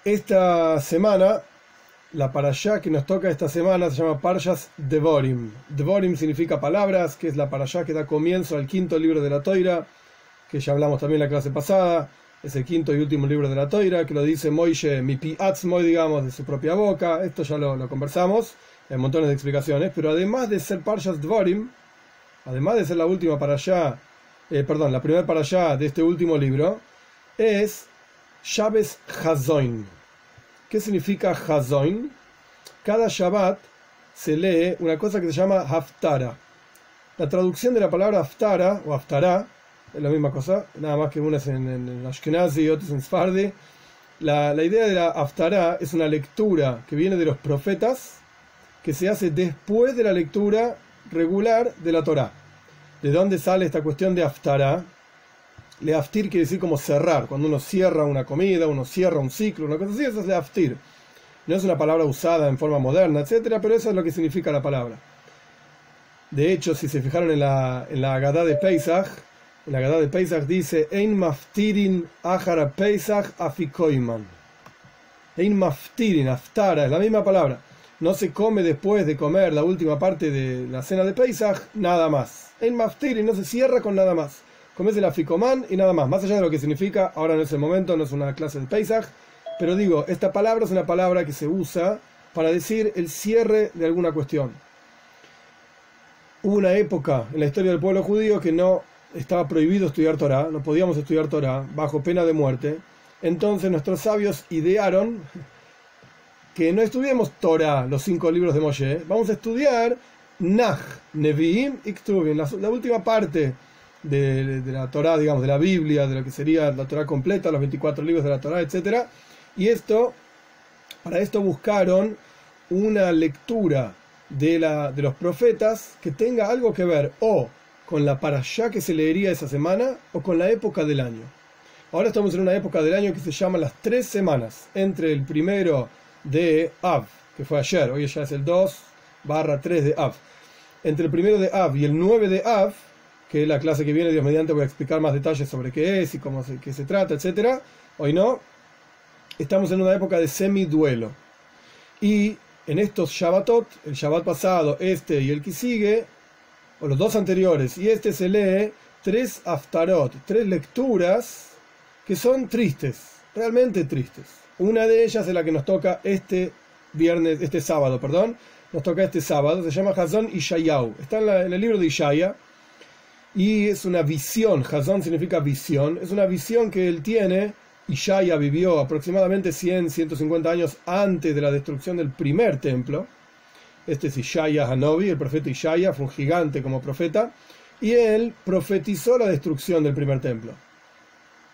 Esta semana, la parashá que nos toca esta semana se llama Parshas Devorim. Devorim significa palabras, que es la parashá que da comienzo al quinto libro de la Toira, que ya hablamos también en la clase pasada. Es el quinto y último libro de la Toira, que lo dice Moishe Mipi Atzmoy, digamos, de su propia boca. Esto ya lo conversamos, hay montones de explicaciones, pero además de ser Parshas Devorim, además de ser la última parashá, la primera parashá de este último libro, es Shabbos Hazoin. ¿Qué significa Hazoin? Cada Shabbat se lee una cosa que se llama Haftara. La traducción de la palabra Haftara o Haftará es la misma cosa, nada más que una es en Ashkenazi y otra es en Sfardi. La idea de la Haftará es una lectura que viene de los profetas, que se hace después de la lectura regular de la Torá. ¿De dónde sale esta cuestión de Haftará? Leaftir quiere decir como cerrar, cuando uno cierra una comida, uno cierra un ciclo, una cosa así, eso es leaftir. No es una palabra usada en forma moderna, etcétera, pero eso es lo que significa la palabra. De hecho, si se fijaron en la Agadá de Pesach, en la Agadá de Pesach dice Ein maftirin achara Pesach afikoiman. Ein maftirin, aftara, es la misma palabra. No se come después de comer la última parte de la cena de Pesach, nada más. Ein maftirin, no se cierra con nada más. Comes el aficomán y nada más. Más allá de lo que significa, ahora no es el momento, no es una clase de Pesach, pero digo, esta palabra es una palabra que se usa para decir el cierre de alguna cuestión. Hubo una época en la historia del pueblo judío que no estaba prohibido estudiar Torá, no podíamos estudiar Torá, bajo pena de muerte. Entonces nuestros sabios idearon que no estudiemos Torá, los 5 libros de Moshe, vamos a estudiar Nach, Nevi'im y Ktuvim, la última parte de la Torá, digamos, de la Biblia, de lo que sería la Torá completa, los 24 libros de la Torá, etc. Y para esto buscaron una lectura de los profetas que tenga algo que ver o con la parashá que se leería esa semana o con la época del año. Ahora estamos en una época del año que se llama las 3 semanas, entre el primero de Av, que fue ayer, hoy ya es el 2/3 de Av. Entre el primero de Av y el 9 de Av, que es la clase que viene, Dios mediante, voy a explicar más detalles sobre qué es y qué se trata, etc. Hoy no. Estamos en una época de semiduelo. Y en estos Shabbatot, el Shabbat pasado, este y el que sigue, o los 2 anteriores, y este se lee 3 Haftarot, 3 lecturas que son tristes, realmente tristes. Una de ellas es la que nos toca este sábado, nos toca este sábado, se llama Hazon Ishayahu. Está en el libro de Ishaya. Y es una visión, Hazón significa visión, es una visión que él tiene. Ishaya vivió aproximadamente 150 años antes de la destrucción del primer templo. Este es Ishaya Hanovi, el profeta Ishaya, fue un gigante como profeta, y él profetizó la destrucción del primer templo.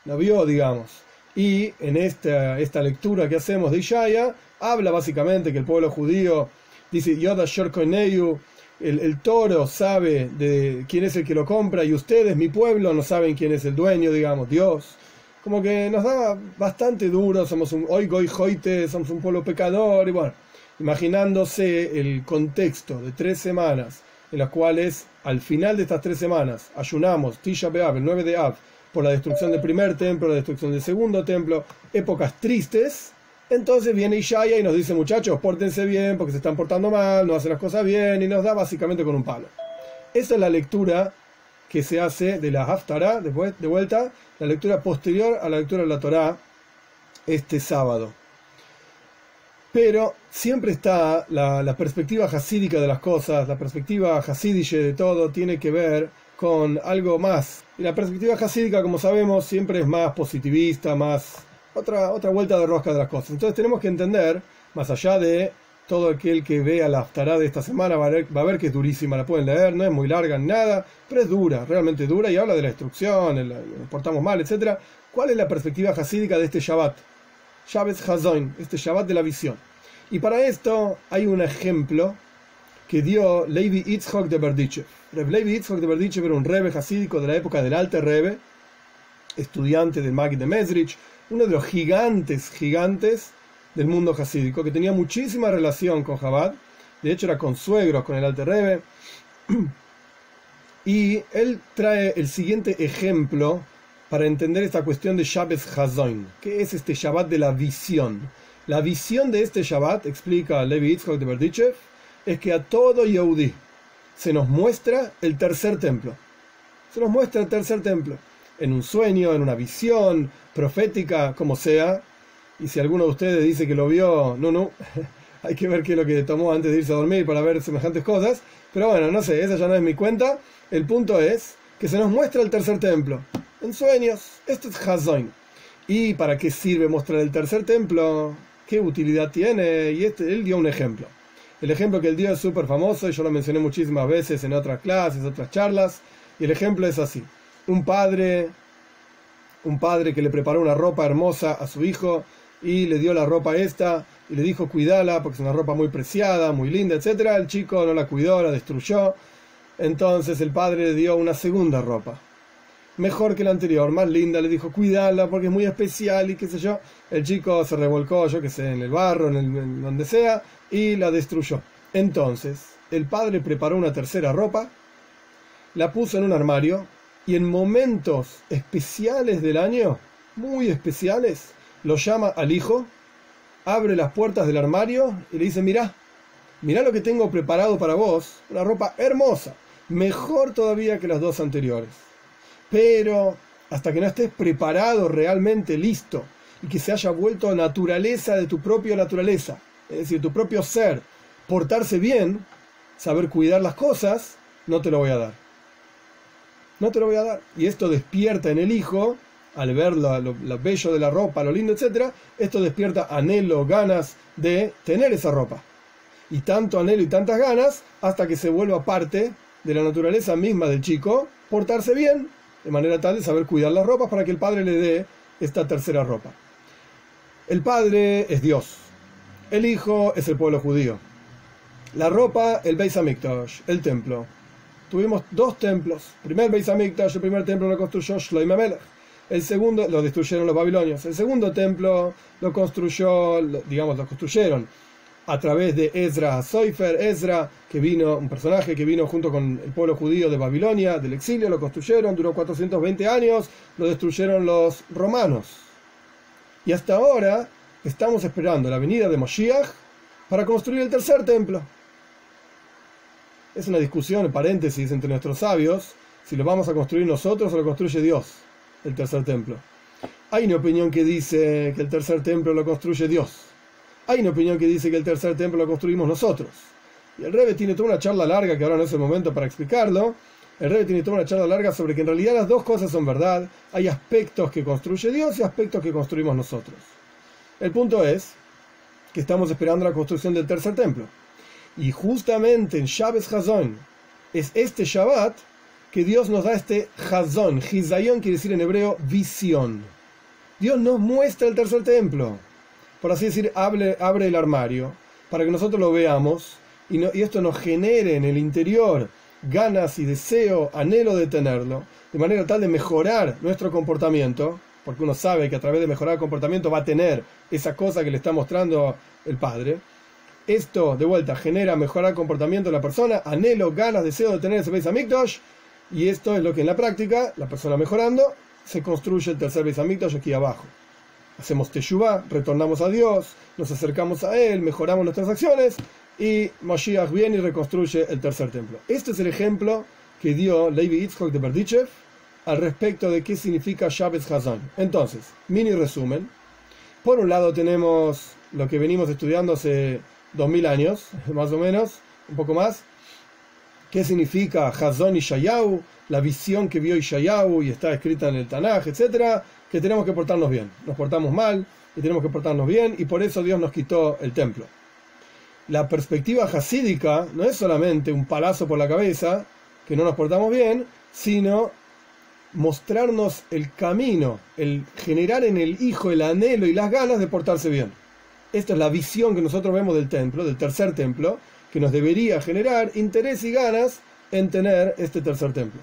La vio, digamos. Y en esta lectura que hacemos de Ishaya, habla básicamente que el pueblo judío dice, Yoda Shorkoneyu, el toro sabe de quién es el que lo compra y ustedes, mi pueblo, no saben quién es el dueño, digamos, Dios. Como que nos da bastante duro, somos un oigoy joite, somos un pueblo pecador, y bueno, imaginándose el contexto de 3 semanas, en las cuales al final de estas 3 semanas ayunamos, Tisha B'Av, el 9 de Av, por la destrucción del primer templo, la destrucción del segundo templo, épocas tristes. Entonces viene Ishaya y nos dice, muchachos, pórtense bien porque se están portando mal, no hacen las cosas bien, y nos da básicamente con un palo. Esa es la lectura que se hace de la Haftará, de vuelta, la lectura posterior a la lectura de la Torá, este sábado. Pero siempre está la perspectiva hasídica de las cosas, la perspectiva hasídiche de todo, tiene que ver con algo más. Y la perspectiva hasídica, como sabemos, siempre es más positivista, más otra vuelta de rosca de las cosas. Entonces tenemos que entender, más allá de todo aquel que vea la Haftará de esta semana va a ver que es durísima, la pueden leer, no es muy larga ni nada, pero es dura, realmente dura, y habla de la destrucción, nos portamos mal, etc. ¿Cuál es la perspectiva hasídica de este Shabbat? Shabbos Hazoin, este Shabbat de la visión. Y para esto hay un ejemplo que dio Levi Yitzchok de Berdichev. Levi Yitzchok de Berdichev era un rebe hasídico de la época del Alter Rebbe, estudiante del Magid de Mezrich, uno de los gigantes del mundo hasídico, que tenía muchísima relación con Chabad, de hecho era consuegro con el Alter Rebbe, y él trae el siguiente ejemplo para entender esta cuestión de Shabbos Hazoin. ¿Qué es este Shabbat de la visión? La visión de este Shabbat, explica Levi Yitzhak de Berdichev, es que a todo Yehudí se nos muestra el tercer templo. Se nos muestra el tercer templo. En un sueño, en una visión profética, como sea. Y si alguno de ustedes dice que lo vio, no, hay que ver qué es lo que tomó antes de irse a dormir para ver semejantes cosas. Pero bueno, no sé, esa ya no es mi cuenta. El punto es que se nos muestra el tercer templo. En sueños. Esto es Hazon. ¿Y para qué sirve mostrar el tercer templo? ¿Qué utilidad tiene? Y él dio un ejemplo. El ejemplo que él dio es súper famoso y yo lo mencioné muchísimas veces en otras clases, otras charlas. Y el ejemplo es así. Un padre que le preparó una ropa hermosa a su hijo y le dio la ropa esta y le dijo cuídala porque es una ropa muy preciada, muy linda, etc. El chico no la cuidó, la destruyó. Entonces el padre le dio una segunda ropa, mejor que la anterior, más linda, le dijo cuídala porque es muy especial y qué sé yo. El chico se revolcó, yo qué sé, en el barro, en donde sea, y la destruyó. Entonces el padre preparó una tercera ropa, la puso en un armario y en momentos especiales del año, muy especiales, lo llama al hijo, abre las puertas del armario y le dice: mirá lo que tengo preparado para vos, una ropa hermosa, mejor todavía que las dos anteriores. Pero hasta que no estés preparado, realmente listo, y que se haya vuelto naturaleza de tu propia naturaleza, es decir, tu propio ser, portarse bien, saber cuidar las cosas, no te lo voy a dar. No te lo voy a dar. Y esto despierta en el hijo, al ver lo bello de la ropa, lo lindo, etc., esto despierta anhelo, ganas de tener esa ropa. Y tanto anhelo y tantas ganas hasta que se vuelva parte de la naturaleza misma del chico, portarse bien, de manera tal de saber cuidar las ropas para que el padre le dé esta tercera ropa. El padre es Dios. El hijo es el pueblo judío. La ropa, el Beis Hamikdash, el templo. Tuvimos dos templos. El primer templo lo construyó Shlomo Melech. El segundo lo destruyeron los babilonios. El segundo templo lo construyeron a través de Ezra Soifer, un personaje que vino junto con el pueblo judío de Babilonia, del exilio, lo construyeron, duró 420 años, lo destruyeron los romanos. Y hasta ahora estamos esperando la venida de Moshiach para construir el tercer templo. Es una discusión, en paréntesis, entre nuestros sabios, si lo vamos a construir nosotros o lo construye Dios, el tercer templo. Hay una opinión que dice que el tercer templo lo construye Dios. Hay una opinión que dice que el tercer templo lo construimos nosotros. Y el Rebbe tiene toda una charla larga, que ahora no es el momento para explicarlo. El Rebbe tiene toda una charla larga sobre que en realidad las dos cosas son verdad. Hay aspectos que construye Dios y aspectos que construimos nosotros. El punto es que estamos esperando la construcción del tercer templo. Y justamente en Shabbat Hazon, es este Shabbat que Dios nos da este Hazon. Hizayon quiere decir en hebreo visión. Dios nos muestra el tercer templo. Por así decir, abre el armario para que nosotros lo veamos y esto nos genere en el interior ganas y deseo, anhelo de tenerlo, de manera tal de mejorar nuestro comportamiento, porque uno sabe que a través de mejorar el comportamiento va a tener esa cosa que le está mostrando el Padre. Esto, de vuelta, genera mejorar el comportamiento de la persona, anhelo, ganas, deseo de tener ese Beis Hamikdash, y esto es lo que en la práctica, la persona mejorando, se construye el tercer Beis Hamikdash aquí abajo. Hacemos teshuvá, retornamos a Dios, nos acercamos a Él, mejoramos nuestras acciones y Mashiach viene y reconstruye el tercer templo. Este es el ejemplo que dio Levi Yitzhak de Berdichev al respecto de qué significa Shabbat Hazon. Entonces, mini resumen. Por un lado tenemos lo que venimos estudiando hace 2000 años, más o menos, un poco más. ¿Qué significa Hazon Yeshayahu? La visión que vio Yeshayahu y está escrita en el Tanaj, etcétera, que tenemos que portarnos bien. Nos portamos mal y tenemos que portarnos bien y por eso Dios nos quitó el templo. La perspectiva hasídica no es solamente un palazo por la cabeza, que no nos portamos bien, sino mostrarnos el camino, el generar en el hijo el anhelo y las ganas de portarse bien. Esta es la visión que nosotros vemos del templo, del tercer templo, que nos debería generar interés y ganas en tener este tercer templo.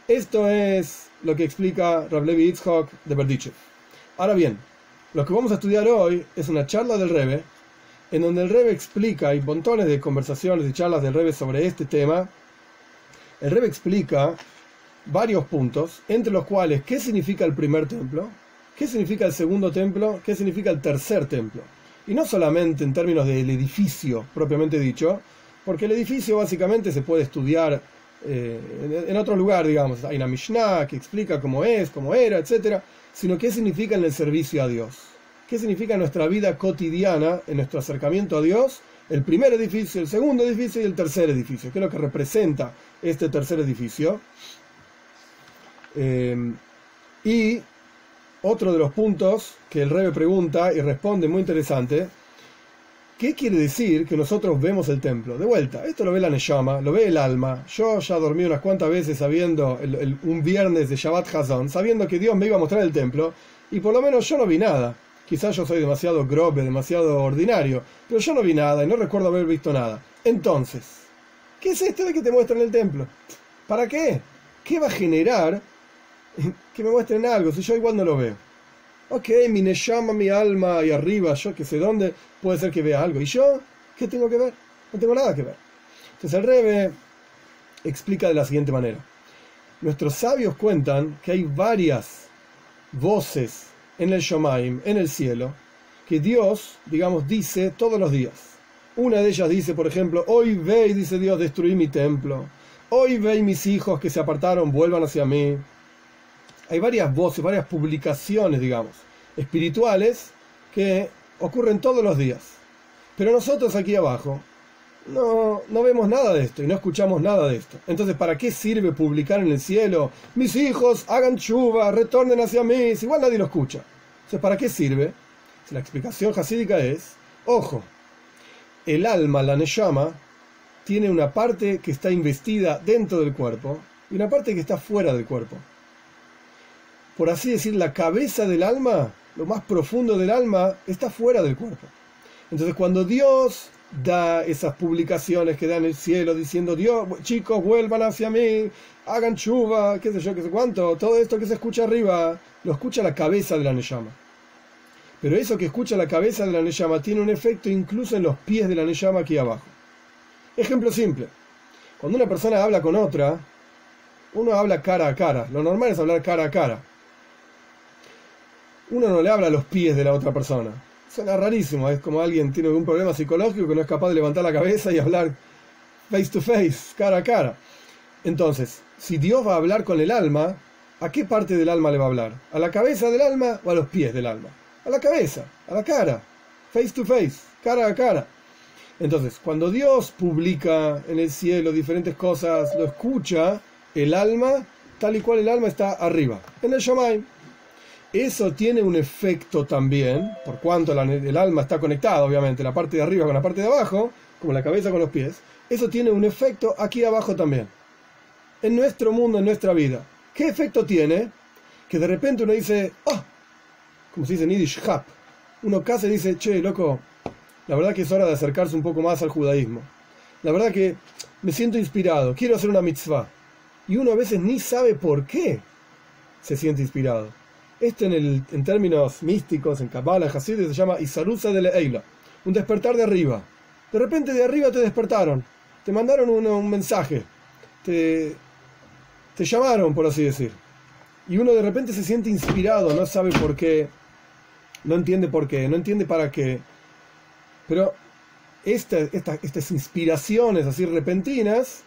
Esto es lo que explica Rav Levi Yitzhak de Berdichev. Ahora bien, lo que vamos a estudiar hoy es una charla del Rebbe, en donde el Rebbe explica, hay montones de conversaciones y charlas del Rebbe sobre este tema. El Rebbe explica varios puntos, entre los cuales qué significa el primer templo, qué significa el segundo templo, qué significa el tercer templo. Y no solamente en términos del edificio propiamente dicho, porque el edificio básicamente se puede estudiar en otro lugar, digamos. Hay una Mishnah que explica cómo es, cómo era, etc. Sino qué significa en el servicio a Dios. ¿Qué significa en nuestra vida cotidiana, en nuestro acercamiento a Dios? El primer edificio, el segundo edificio y el tercer edificio. ¿Qué es lo que representa este tercer edificio? Y otro de los puntos que el Rebbe pregunta y responde muy interesante: ¿qué quiere decir que nosotros vemos el templo? De vuelta, esto lo ve la Neshama, lo ve el alma. Yo ya dormí unas cuantas veces sabiendo, un viernes de Shabbat Hazon, sabiendo que Dios me iba a mostrar el templo, y por lo menos yo no vi nada. Quizás yo soy demasiado grobe, demasiado ordinario, pero yo no vi nada y no recuerdo haber visto nada. Entonces, ¿qué es esto de que te muestran el templo? ¿Para qué? ¿Qué va a generar que me muestren algo si yo igual no lo veo? Ok, mi neshama, mi alma, ahí arriba, yo que sé dónde, puede ser que vea algo. ¿Y yo? ¿Qué tengo que ver? No tengo nada que ver. Entonces el Rebbe explica de la siguiente manera. Nuestros sabios cuentan que hay varias voces en el Shomaim, en el cielo, que Dios, digamos, dice todos los días. Una de ellas dice, por ejemplo: hoy ve, y dice Dios, destruí mi templo. Hoy ve, y mis hijos que se apartaron vuelvan hacia mí. Hay varias voces, varias publicaciones, digamos, espirituales que ocurren todos los días. Pero nosotros aquí abajo no vemos nada de esto y no escuchamos nada de esto. Entonces, ¿para qué sirve publicar en el cielo: mis hijos hagan chuva, retornen hacia mí? Si igual nadie lo escucha. Entonces, ¿para qué sirve? Si la explicación hasídica es: ojo, el alma, la neshama, tiene una parte que está investida dentro del cuerpo y una parte que está fuera del cuerpo. Por así decir, la cabeza del alma, lo más profundo del alma, está fuera del cuerpo. Entonces, cuando Dios da esas publicaciones que da en el cielo diciendo: Dios, chicos, vuelvan hacia mí, hagan chuva, qué sé yo, qué sé cuánto, todo esto que se escucha arriba, lo escucha la cabeza de la neshama. Pero eso que escucha la cabeza de la neshama tiene un efecto incluso en los pies de la neshama aquí abajo. Ejemplo simple: cuando una persona habla con otra, uno habla cara a cara. Lo normal es hablar cara a cara. Uno no le habla a los pies de la otra persona. Suena rarísimo, es como alguien tiene algún problema psicológico que no es capaz de levantar la cabeza y hablar face to face, cara a cara. Entonces, si Dios va a hablar con el alma, ¿a qué parte del alma le va a hablar? ¿A la cabeza del alma o a los pies del alma? A la cabeza, a la cara, face to face, cara a cara. Entonces, cuando Dios publica en el cielo diferentes cosas, lo escucha el alma, tal y cual el alma está arriba, en el Shomaim. Eso tiene un efecto también, por cuanto el alma está conectada, obviamente, la parte de arriba con la parte de abajo, como la cabeza con los pies. Eso tiene un efecto aquí abajo también, en nuestro mundo, en nuestra vida. ¿Qué efecto tiene? Que de repente uno dice: como se dice en Yiddish, hap. Uno casi dice: che, loco, la verdad que es hora de acercarse un poco más al judaísmo. La verdad que me siento inspirado, quiero hacer una mitzvah. Y uno a veces ni sabe por qué se siente inspirado. Esto en términos místicos, en Kabbalah, Hasidut, se llama Isarusa de Leila, un despertar de arriba. De repente de arriba te despertaron, te mandaron un mensaje, te llamaron, por así decir. Y uno de repente se siente inspirado, no sabe por qué, no entiende por qué, no entiende para qué. Pero estas inspiraciones así repentinas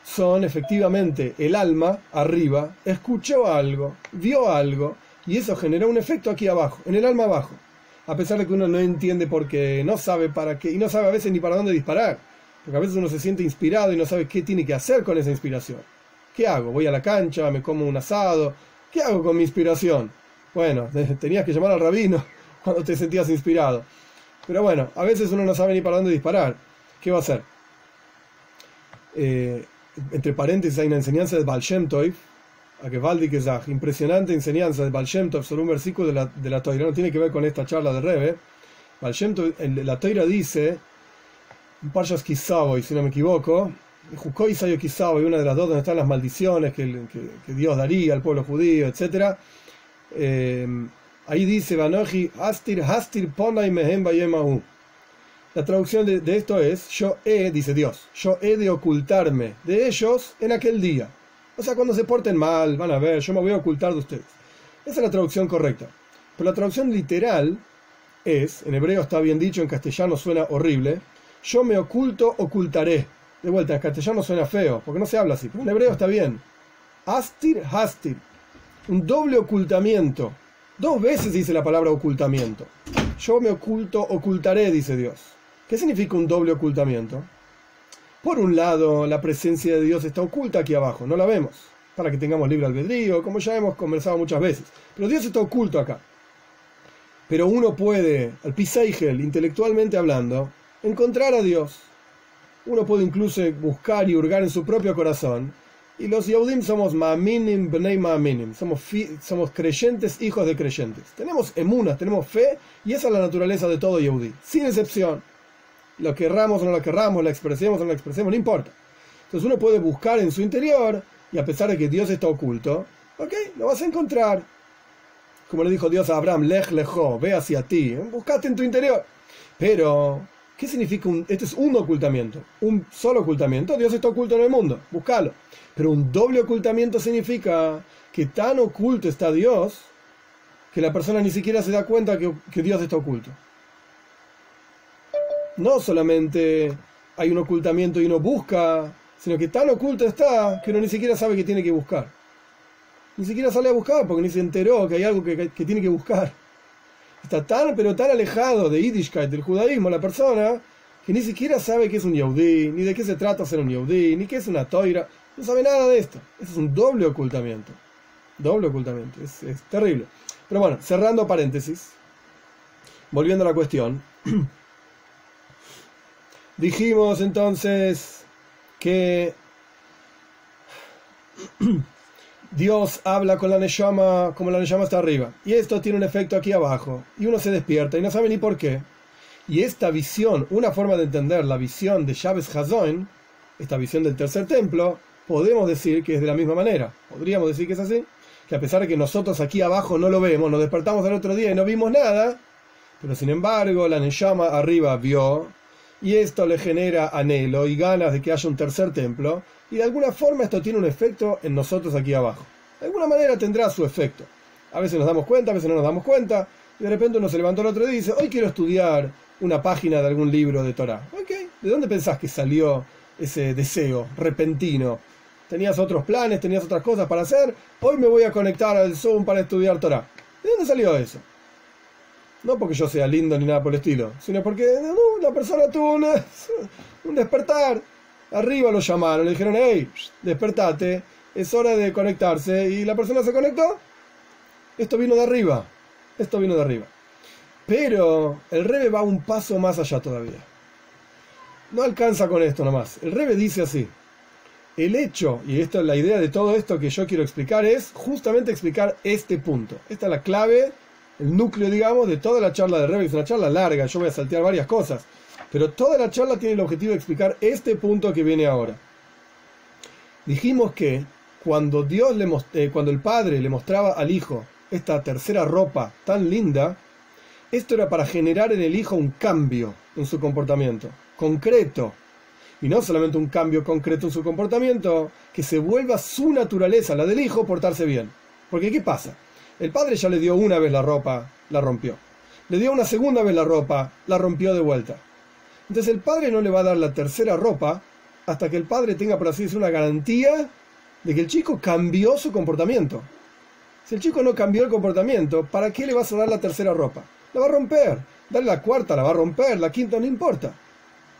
son efectivamente el alma arriba, escuchó algo, vio algo, y eso generó un efecto aquí abajo, en el alma abajo. A pesar de que uno no entiende por qué, no sabe para qué, y no sabe a veces ni para dónde disparar. Porque a veces uno se siente inspirado y no sabe qué tiene que hacer con esa inspiración. ¿Qué hago? ¿Voy a la cancha? ¿Me como un asado? ¿Qué hago con mi inspiración? Bueno, tenías que llamar al rabino cuando te sentías inspirado. Pero bueno, a veces uno no sabe ni para dónde disparar. ¿Qué va a hacer? Entre paréntesis hay una enseñanza de Baal Shem Tov, a que Valdi Kezach, impresionante enseñanza de Baal Shem Tov sobre un versículo de la Toira, no tiene que ver con esta charla de Rebbe. Baal Shem Tov, la Toira dice, en Parshas Kisavoy, si no me equivoco, Jukoi Sayo Kisavoy, una de las dos donde están las maldiciones que Dios daría al pueblo judío, etc. Ahí dice, Banoji, Hastir Ponai Mehem Bayemahu. La traducción de esto es: yo he, dice Dios, yo he de ocultarme de ellos en aquel día. O sea, cuando se porten mal, van a ver, yo me voy a ocultar de ustedes. Esa es la traducción correcta. Pero la traducción literal es, en hebreo está bien dicho, en castellano suena horrible, yo me oculto, ocultaré. De vuelta, en castellano suena feo, porque no se habla así, pero en hebreo está bien. Astir, hastir. Un doble ocultamiento. 2 veces dice la palabra ocultamiento. Yo me oculto, ocultaré, dice Dios. ¿Qué significa un doble ocultamiento? Por un lado, la presencia de Dios está oculta aquí abajo, no la vemos, para que tengamos libre albedrío, como ya hemos conversado muchas veces. Pero Dios está oculto acá. Pero uno puede, al piseigel, intelectualmente hablando, encontrar a Dios. Uno puede incluso buscar y hurgar en su propio corazón. Y los Yehudim somos ma'aminim bnei ma'aminim. Somos creyentes, hijos de creyentes. Tenemos emunas, tenemos fe, y esa es la naturaleza de todo Yehudí, sin excepción. Lo querramos o no lo querramos, la expresemos o no la expresemos, no importa. Entonces uno puede buscar en su interior, y a pesar de que Dios está oculto, ok, lo vas a encontrar. Como le dijo Dios a Abraham, lech lejo, ve hacia ti, buscate en tu interior. Pero, ¿qué significa este es un ocultamiento? Un solo ocultamiento, Dios está oculto en el mundo, búscalo. Pero un doble ocultamiento significa que tan oculto está Dios que la persona ni siquiera se da cuenta que Dios está oculto. No solamente hay un ocultamiento y uno busca, sino que tan oculto está que uno ni siquiera sabe que tiene que buscar. Ni siquiera sale a buscar porque ni se enteró que hay algo que tiene que buscar. Está tan, pero tan alejado de Yiddishkeit, del judaísmo, la persona, que ni siquiera sabe qué es un Yehudí, ni de qué se trata ser un Yehudí, ni qué es una toira. No sabe nada de esto. Eso es un doble ocultamiento. Doble ocultamiento. Es terrible. Pero bueno, cerrando paréntesis, volviendo a la cuestión, dijimos entonces que Dios habla con la Neshama como la Neshama está arriba. Y esto tiene un efecto aquí abajo. Y uno se despierta y no sabe ni por qué. Y esta visión, una forma de entender la visión de Shabbos Hazoin, esta visión del tercer templo, podemos decir que es de la misma manera. Podríamos decir que es así. Que a pesar de que nosotros aquí abajo no lo vemos, nos despertamos al otro día y no vimos nada, pero sin embargo la Neshama arriba vio, y esto le genera anhelo y ganas de que haya un tercer templo, y de alguna forma esto tiene un efecto en nosotros aquí abajo. De alguna manera tendrá su efecto. A veces nos damos cuenta, a veces no nos damos cuenta, y de repente uno se levantó el otro día y dice, hoy quiero estudiar una página de algún libro de Torah. Ok, ¿de dónde pensás que salió ese deseo repentino? ¿Tenías otros planes, tenías otras cosas para hacer? Hoy me voy a conectar al Zoom para estudiar Torah. ¿De dónde salió eso? No porque yo sea lindo ni nada por el estilo, sino porque la persona tuvo un despertar. Arriba lo llamaron, le dijeron, hey, despertate, es hora de conectarse, y la persona se conectó. Esto vino de arriba, Pero el Rebbe va un paso más allá todavía. No alcanza con esto nomás. El Rebbe dice así, el hecho, y esto es la idea de todo esto que yo quiero explicar, es justamente explicar este punto. Esta es la clave, el núcleo, digamos, de toda la charla de Rebbe. Es una charla larga, yo voy a saltear varias cosas, pero toda la charla tiene el objetivo de explicar este punto que viene ahora. Dijimos que cuando cuando el padre le mostraba al hijo esta tercera ropa tan linda, esto era para generar en el hijo un cambio en su comportamiento, concreto. Y no solamente un cambio concreto en su comportamiento, que se vuelva su naturaleza, la del hijo, portarse bien. Porque ¿qué pasa? El padre ya le dio una vez la ropa, la rompió. Le dio una segunda vez la ropa, la rompió de vuelta. Entonces el padre no le va a dar la tercera ropa hasta que el padre tenga, por así decirlo, una garantía de que el chico cambió su comportamiento. Si el chico no cambió el comportamiento, ¿para qué le vas a dar la tercera ropa? La va a romper. Dale la cuarta, la va a romper, la quinta no importa.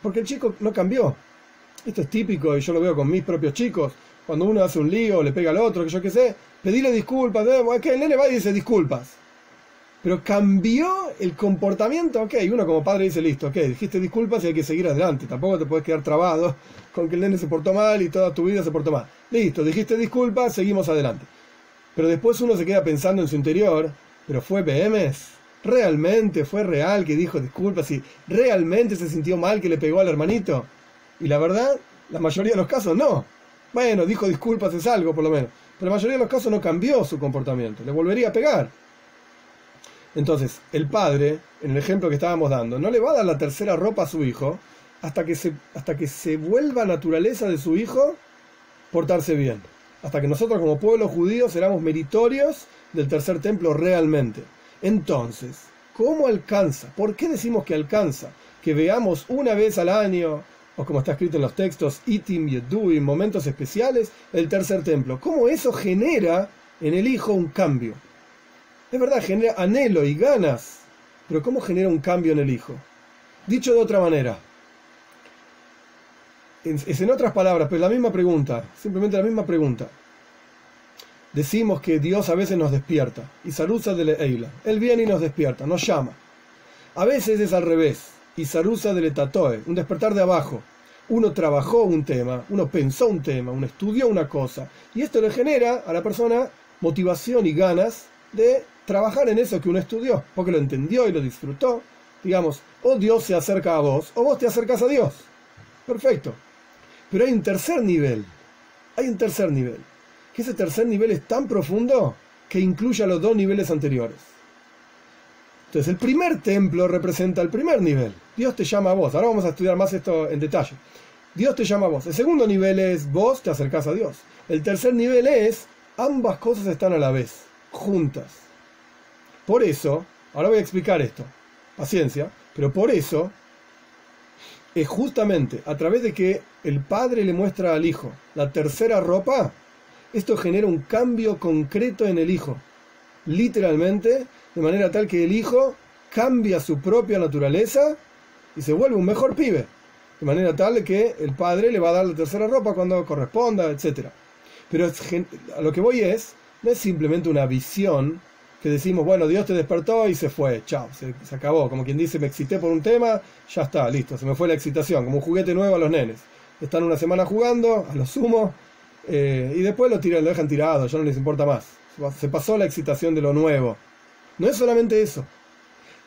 Porque el chico no cambió. Esto es típico y yo lo veo con mis propios chicos. Cuando uno hace un lío, le pega al otro, que yo qué sé, pedirle disculpas. Que el nene va y dice disculpas. Pero cambió el comportamiento. Ok, uno como padre dice listo, ok, dijiste disculpas y hay que seguir adelante. Tampoco te puedes quedar trabado con que el nene se portó mal y toda tu vida se portó mal. Listo, dijiste disculpas, seguimos adelante. Pero después uno se queda pensando en su interior, pero fue BMS. ¿Realmente fue real que dijo disculpas y realmente se sintió mal que le pegó al hermanito? Y la verdad, la mayoría de los casos no. Bueno, dijo disculpas es algo por lo menos, pero la mayoría de los casos no cambió su comportamiento, le volvería a pegar. Entonces, el padre, en el ejemplo que estábamos dando, no le va a dar la tercera ropa a su hijo hasta que se vuelva naturaleza de su hijo portarse bien. Hasta que nosotros como pueblo judío seramos meritorios del tercer templo realmente. Entonces, ¿Cómo alcanza? ¿Por qué decimos que alcanza? Que veamos una vez al año, o como está escrito en los textos, itim yeduim, momentos especiales, el tercer templo. ¿Cómo eso genera en el hijo un cambio? Es verdad, genera anhelo y ganas, pero ¿cómo genera un cambio en el hijo? Dicho de otra manera, es en otras palabras, pero la misma pregunta, simplemente la misma pregunta. Decimos que Dios a veces nos despierta, y Sarusa de Leila, Él viene y nos despierta, nos llama. A veces es al revés, y Sarusa de Tatoe, un despertar de abajo. Uno trabajó un tema, uno pensó un tema, uno estudió una cosa, y esto le genera a la persona motivación y ganas de trabajar en eso que uno estudió, porque lo entendió y lo disfrutó. Digamos, o Dios se acerca a vos, o vos te acercas a Dios. Perfecto. Pero hay un tercer nivel, que ese tercer nivel es tan profundo que incluye a los dos niveles anteriores. Entonces, el primer templo representa el primer nivel. Dios te llama a vos. Ahora vamos a estudiar más esto en detalle. Dios te llama a vos. El segundo nivel es vos te acercás a Dios. El tercer nivel es ambas cosas están a la vez, juntas. Por eso, ahora voy a explicar esto. Paciencia. Pero por eso es justamente a través de que el padre le muestra al hijo la tercera ropa, esto genera un cambio concreto en el hijo. Literalmente, de manera tal que el hijo cambia su propia naturaleza y se vuelve un mejor pibe. De manera tal que el padre le va a dar la tercera ropa cuando corresponda, etc. Pero a lo que voy no es simplemente una visión que decimos, bueno, Dios te despertó y se fue, chao, se acabó. Como quien dice, me excité por un tema, ya está, listo, se me fue la excitación, como un juguete nuevo a los nenes. Están una semana jugando, a lo sumo, y después lo dejan tirado, ya no les importa más. Se pasó la excitación de lo nuevo. No es solamente eso.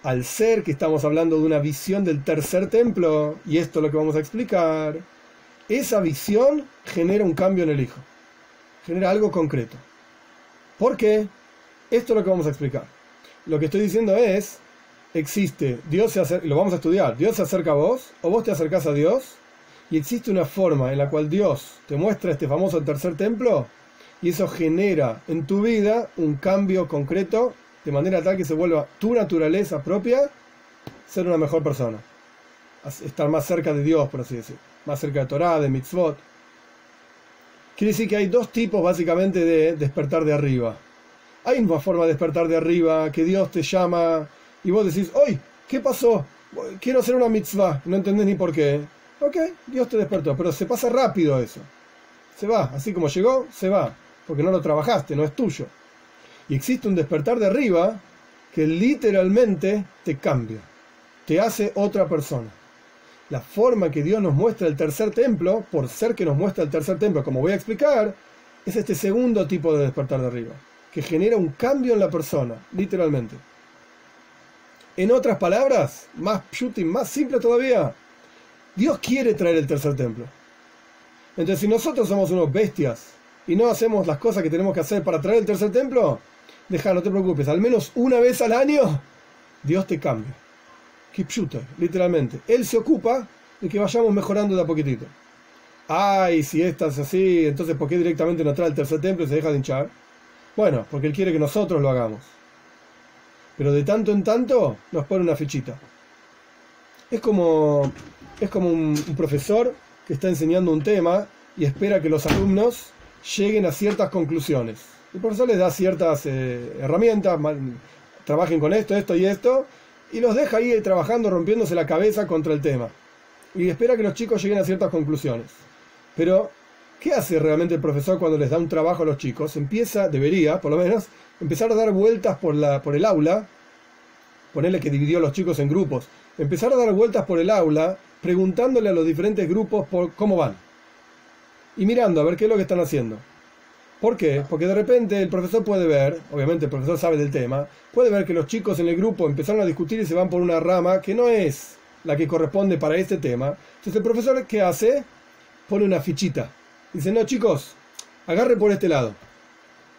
Al ser que estamos hablando de una visión del tercer templo, y esto es lo que vamos a explicar, esa visión genera un cambio en el hijo. Genera algo concreto. ¿Por qué? Esto es lo que vamos a explicar. Lo que estoy diciendo existe, Dios se acerca, lo vamos a estudiar, Dios se acerca a vos, o vos te acercás a Dios, y existe una forma en la cual Dios te muestra este famoso tercer templo, y eso genera en tu vida un cambio concreto, de manera tal que se vuelva tu naturaleza propia, ser una mejor persona. Estar más cerca de Dios, por así decir. Más cerca de Torah, de mitzvot. Quiere decir que hay dos tipos básicamente de despertar de arriba. Hay una forma de despertar de arriba, que Dios te llama y vos decís, ¡oy! ¿Qué pasó? Quiero hacer una mitzvah. No entendés ni por qué. Ok, Dios te despertó, pero se pasa rápido eso. Se va, así como llegó, se va. Porque no lo trabajaste, no es tuyo. Y existe un despertar de arriba que literalmente te cambia. Te hace otra persona. La forma que Dios nos muestra el tercer templo, por ser que nos muestra el tercer templo, como voy a explicar, es este segundo tipo de despertar de arriba, que genera un cambio en la persona, literalmente. En otras palabras, más pshutim, más simple todavía, Dios quiere traer el tercer templo. Entonces, si nosotros somos unos bestias y no hacemos las cosas que tenemos que hacer para traer el tercer templo, no te preocupes, al menos una vez al año, Dios te cambia. Kipshuta, literalmente. Él se ocupa de que vayamos mejorando de a poquitito. Ay, si estás así, entonces ¿por qué directamente no trae el tercer templo y se deja de hinchar? Bueno, porque Él quiere que nosotros lo hagamos. Pero de tanto en tanto nos pone una fichita. Es como un profesor que está enseñando un tema y espera que los alumnos lleguen a ciertas conclusiones. El profesor les da ciertas herramientas, trabajen con esto, esto y esto, y los deja ahí trabajando, rompiéndose la cabeza contra el tema. Y espera que los chicos lleguen a ciertas conclusiones. Pero, ¿qué hace realmente el profesor cuando les da un trabajo a los chicos? Debería, por lo menos, empezar a dar vueltas por el aula, ponerle que dividió a los chicos en grupos, empezar a dar vueltas por el aula, preguntándole a los diferentes grupos por cómo van. Y mirando a ver qué es lo que están haciendo. ¿Por qué? Porque de repente el profesor puede ver, obviamente el profesor sabe del tema, puede ver que los chicos en el grupo empezaron a discutir y se van por una rama que no es la que corresponde para este tema. Entonces el profesor, ¿qué hace? Pone una fichita. Dice, no chicos, agarre por este lado.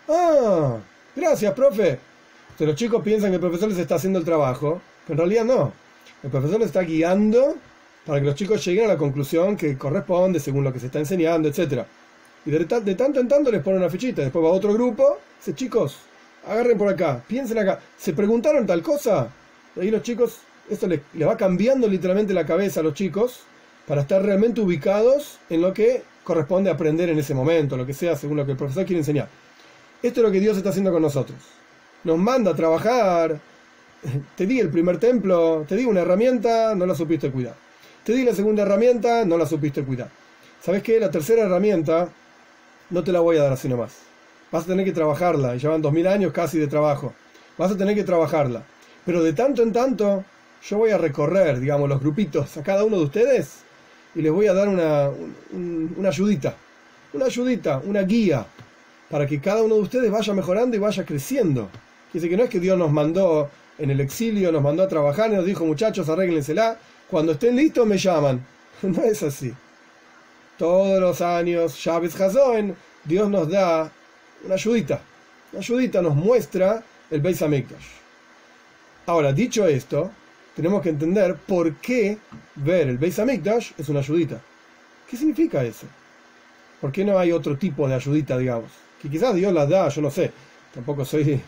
Ah, gracias, profe. Entonces los chicos piensan que el profesor les está haciendo el trabajo, pero en realidad no. El profesor les está guiando para que los chicos lleguen a la conclusión que corresponde según lo que se está enseñando, etc. Y de tanto en tanto les pone una fichita. Después va a otro grupo, dice, chicos, agarren por acá, piensen acá. ¿Se preguntaron tal cosa? Ahí los chicos, esto le va cambiando literalmente la cabeza a los chicos para estar realmente ubicados en lo que corresponde aprender en ese momento, lo que sea, según lo que el profesor quiere enseñar. Esto es lo que Dios está haciendo con nosotros. Nos manda a trabajar. Te di el primer templo, te di una herramienta, no la supiste cuidar. Te di la segunda herramienta, no la supiste cuidar. ¿Sabes qué? La tercera herramienta no te la voy a dar así nomás. Vas a tener que trabajarla, y llevan 2000 años casi de trabajo. Vas a tener que trabajarla. Pero de tanto en tanto, yo voy a recorrer, digamos, los grupitos a cada uno de ustedes y les voy a dar una ayudita, una guía, para que cada uno de ustedes vaya mejorando y vaya creciendo. Dice que no es que Dios nos mandó en el exilio, nos mandó a trabajar y nos dijo, muchachos, arréglensela, cuando estén listos me llaman. No es así. Todos los años, Shabbos Hazoen, Dios nos da una ayudita nos muestra el Beis Hamikdash. Ahora, dicho esto, tenemos que entender por qué ver el Beis Hamikdash es una ayudita. ¿Qué significa eso? ¿Por qué no hay otro tipo de ayudita, digamos? Que quizás Dios las da, yo no sé, tampoco soy,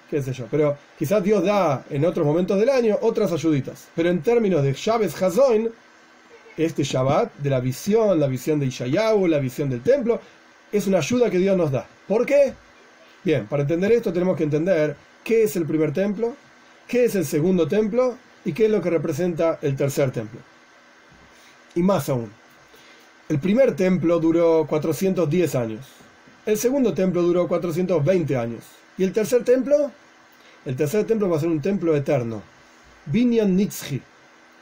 qué sé yo, pero quizás Dios da en otros momentos del año otras ayuditas. Pero en términos de Shabbos Hazoen, este Shabbat, de la visión de Ishayahu, la visión del templo, es una ayuda que Dios nos da. ¿Por qué? Bien, para entender esto tenemos que entender qué es el primer templo, qué es el segundo templo y qué es lo que representa el tercer templo. Y más aún, el primer templo duró 410 años, el segundo templo duró 420 años, y el tercer templo va a ser un templo eterno, Binyan Nitzchi.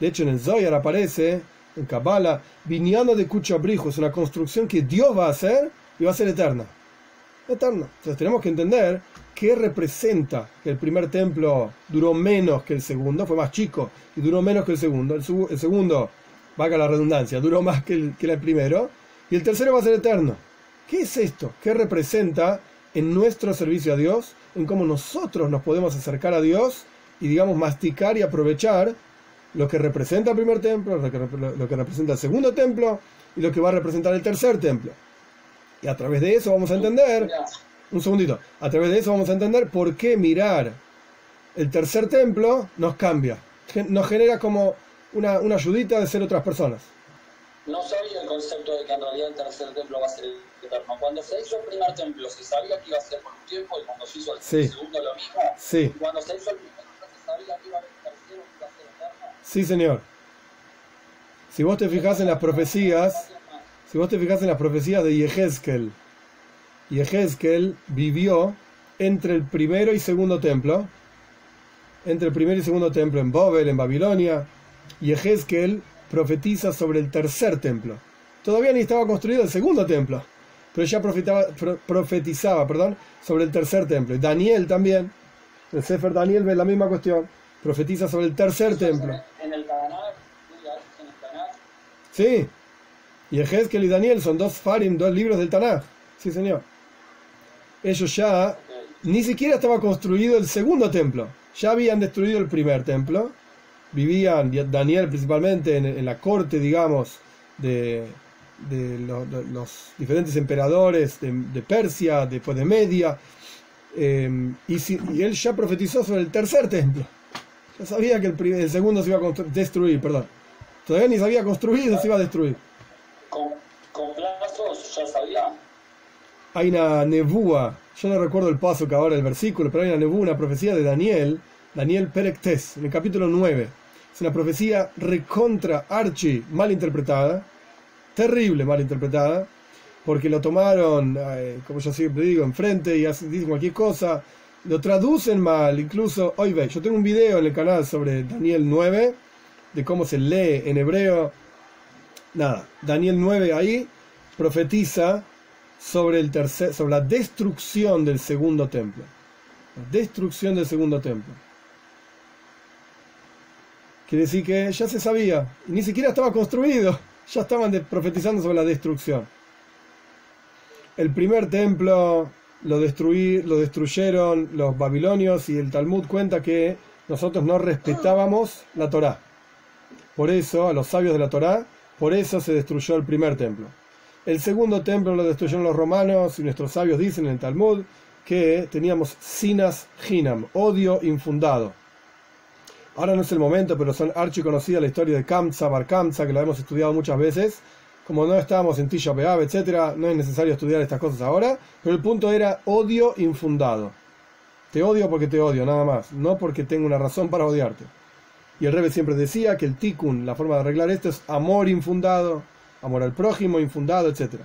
De hecho, en el Zohar aparece, en Kabbalah, Binyana de Kuchabrijo, es una construcción que Dios va a hacer y va a ser eterna. Entonces tenemos que entender qué representa que el primer templo duró menos que el segundo, fue más chico y duró menos que el segundo. El segundo, valga la redundancia, duró más que el primero, y el tercero va a ser eterno. ¿Qué es esto? ¿Qué representa en nuestro servicio a Dios? En cómo nosotros nos podemos acercar a Dios y, digamos, masticar y aprovechar lo que representa el primer templo, lo que representa el segundo templo y lo que va a representar el tercer templo. Y a través de eso vamos a entender, a través de eso vamos a entender por qué mirar el tercer templo nos cambia, nos genera como una ayudita de ser otras personas. No sabía el concepto de que en realidad el tercer templo va a ser eterno. Cuando se hizo el primer templo, se sabía que iba a ser por un tiempo, y cuando se hizo el segundo lo mismo. Sí. Y cuando se hizo el primero, se sabía que iba a haber el tercero, que iba a ser eterno. Sí, señor. Si vos te fijás en las profecías, de Yehezkel, Yehezkel vivió entre el primero y segundo templo, en Babel, en Babilonia. Yehezkel profetiza sobre el tercer templo. Todavía ni estaba construido el segundo templo, pero ya profetizaba sobre el tercer templo. Y Daniel también, el Sefer Daniel ve la misma cuestión, profetiza sobre el tercer templo. En el Tanaj, sí, y Yehezkel y Daniel son dos libros del Tanaj. Sí, señor. Ellos ya ni siquiera estaba construido el segundo templo, ya habían destruido el primer templo. Vivían, Daniel principalmente, en la corte, digamos, de los diferentes emperadores de Persia, después de Media, y él ya profetizó sobre el tercer templo. Ya sabía que el segundo se iba a destruir, Todavía ni se había construido, se iba a destruir. ¿Con plazos ya sabía? Hay una nebúa, yo no recuerdo el paso que ahora el versículo, pero hay una nebúa, una profecía de Daniel Perek Tes, en el capítulo 9. Es una profecía recontra archi mal interpretada, terrible mal interpretada, porque lo tomaron, como yo siempre digo, enfrente y dicen cualquier cosa, lo traducen mal, incluso, hoy ve, yo tengo un video en el canal sobre Daniel 9, de cómo se lee en hebreo. Daniel 9 ahí profetiza sobre la destrucción del segundo templo. La destrucción del segundo templo. Quiere decir que ya se sabía, y ni siquiera estaba construido, ya estaban profetizando sobre la destrucción. El primer templo lo destruyeron los babilonios, y el Talmud cuenta que nosotros no respetábamos la Torá. Por eso, a los sabios de la Torá, por eso se destruyó el primer templo. El segundo templo lo destruyeron los romanos, y nuestros sabios dicen en el Talmud que teníamos sinas hinam, odio infundado. Ahora no es el momento, pero son archiconocidas la historia de Kamsa, Bar Kamsa, que lo hemos estudiado muchas veces. Como no estábamos en Tisha B'Av, etcétera, no es necesario estudiar estas cosas ahora, pero el punto era odio infundado. Te odio porque te odio, nada más, no porque tengo una razón para odiarte. Y el Rebbe siempre decía que el tikkun, la forma de arreglar esto, es amor infundado, amor al prójimo infundado, etcétera.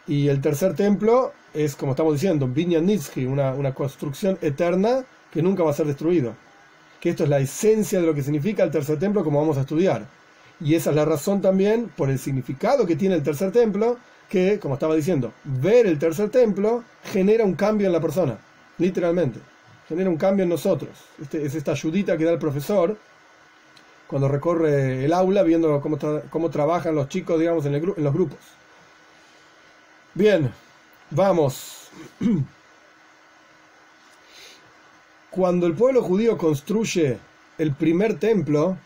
Y el tercer templo es, como estamos diciendo, Binyan Nitzchi, una construcción eterna que nunca va a ser destruido. Que esto es la esencia de lo que significa el tercer templo, como vamos a estudiar. Y esa es la razón también, por el significado que tiene el tercer templo, que, como estaba diciendo, ver el tercer templo genera un cambio en la persona, literalmente. Genera un cambio en nosotros. Es esta ayudita que da el profesor cuando recorre el aula, viendo cómo trabajan los chicos, digamos, en los grupos. Bien, vamos. Cuando el pueblo judío construye el primer templo,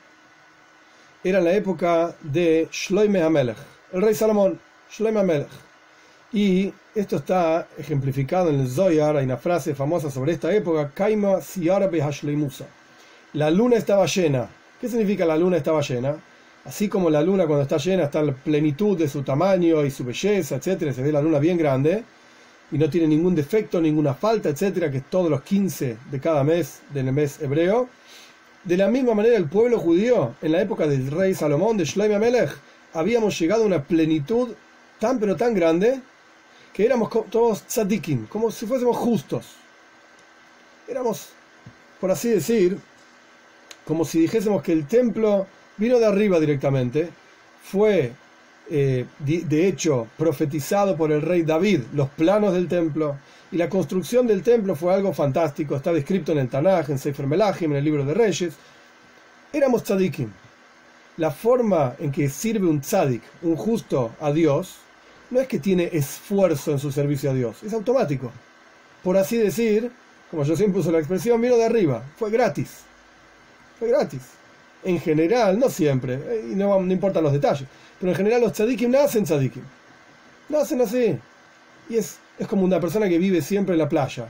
era en la época de Shloime HaMelech, el rey Salomón, Shloime HaMelech. Y esto está ejemplificado en el Zohar, hay una frase famosa sobre esta época, Kaima Siara Behashleimusa. La luna estaba llena. ¿Qué significa la luna estaba llena? Así como la luna cuando está llena está en la plenitud de su tamaño y su belleza, etcétera, se ve la luna bien grande y no tiene ningún defecto, ninguna falta, etcétera, que es todos los 15 de cada mes del mes hebreo. De la misma manera el pueblo judío, en la época del rey Salomón, de Shloime HaMelech, habíamos llegado a una plenitud tan pero tan grande que éramos todos tzadikim, como si fuésemos justos. Éramos, por así decir, como si dijésemos que el templo vino de arriba directamente, fue de hecho profetizado por el rey David, los planos del templo, y la construcción del templo fue algo fantástico, está descrito en el Tanaj, en Sefer Melachim, en el libro de Reyes. Éramos tzadikim. La forma en que sirve un tzadik, un justo a Dios, no es que tiene esfuerzo en su servicio a Dios, es automático. Por así decir, como yo siempre uso la expresión, vino de arriba, fue gratis. Fue gratis. En general, no siempre, y no importan los detalles, pero en general los tzadikim nacen tzadikim. Nacen así. Y es como una persona que vive siempre en la playa.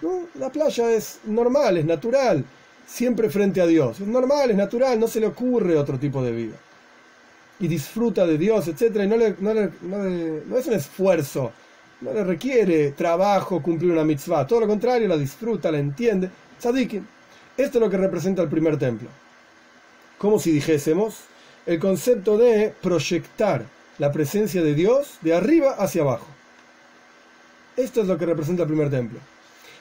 ¿No? La playa es normal, es natural, siempre frente a Dios. Es normal, es natural, no se le ocurre otro tipo de vida. Y disfruta de Dios, etc. Y no es un esfuerzo, no le requiere trabajo cumplir una mitzvah. Todo lo contrario, la disfruta, la entiende. Tzadikim. Esto es lo que representa el primer templo. Como si dijésemos el concepto de proyectar la presencia de Dios de arriba hacia abajo. Esto es lo que representa el primer templo.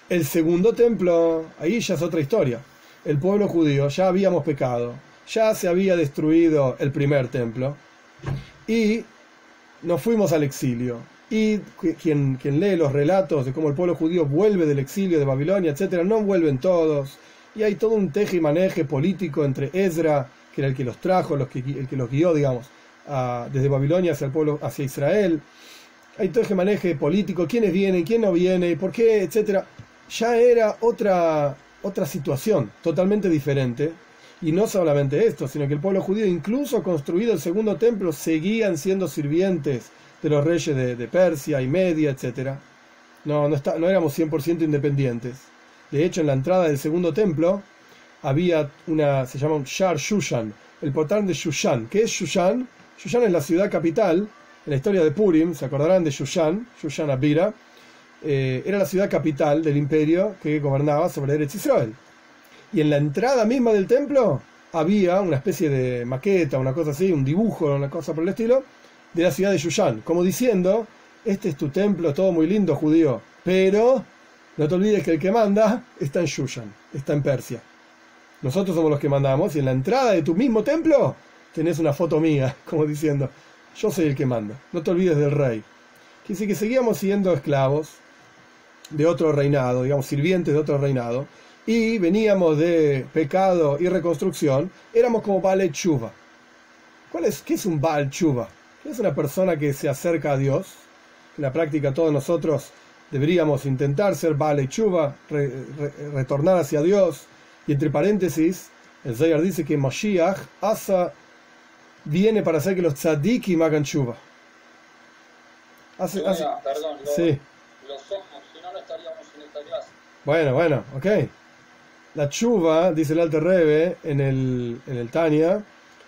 El segundo templo, ahí ya es otra historia. El pueblo judío, ya habíamos pecado, ya se había destruido el primer templo y nos fuimos al exilio. Y quien lee los relatos de cómo el pueblo judío vuelve del exilio de Babilonia, etc., no vuelven todos. Y hay todo un teje y maneje político entre Ezra, que era el que los trajo, el que los guió, digamos, desde Babilonia hacia el pueblo, hacia Israel. Hay todo ese maneje político, quiénes vienen, quién no viene, por qué, etcétera. Ya era otra situación, totalmente diferente. Y no solamente esto, sino que el pueblo judío, incluso construido el segundo templo, seguían siendo sirvientes de los reyes de Persia y Media, etcétera. No éramos 100% independientes. De hecho, en la entrada del segundo templo había se llama un Shar Shushan, el portal de Shushan. ¿Qué es Shushan? Shushan es la ciudad capital. En la historia de Purim, se acordarán de Shushan Abira, era la ciudad capital del imperio que gobernaba sobre Eretz Israel. Y en la entrada misma del templo había una especie de maqueta, una cosa así, un dibujo, una cosa por el estilo, de la ciudad de Shushan, como diciendo, este es tu templo, todo muy lindo, judío, pero no te olvides que el que manda está en Shushan, está en Persia. Nosotros somos los que mandamos, y en la entrada de tu mismo templo tenés una foto mía, como diciendo, yo soy el que manda, no te olvides del rey. Quiere decir que seguíamos siendo esclavos de otro reinado, digamos, sirvientes de otro reinado, y veníamos de pecado y reconstrucción, éramos como Baal Tshuva. ¿Qué es un Baal Tshuva? Es una persona que se acerca a Dios. En la práctica todos nosotros deberíamos intentar ser Baal Tshuva, retornar hacia Dios. Y entre paréntesis, el Zohar dice que Mashiach viene para hacer que los tzadikim hagan tshuva. Perdón, sí. Lo somos, si no, no estaríamos en esta clase. Bueno, ok. La tshuva, dice el Alter Rebbe en el Tanya,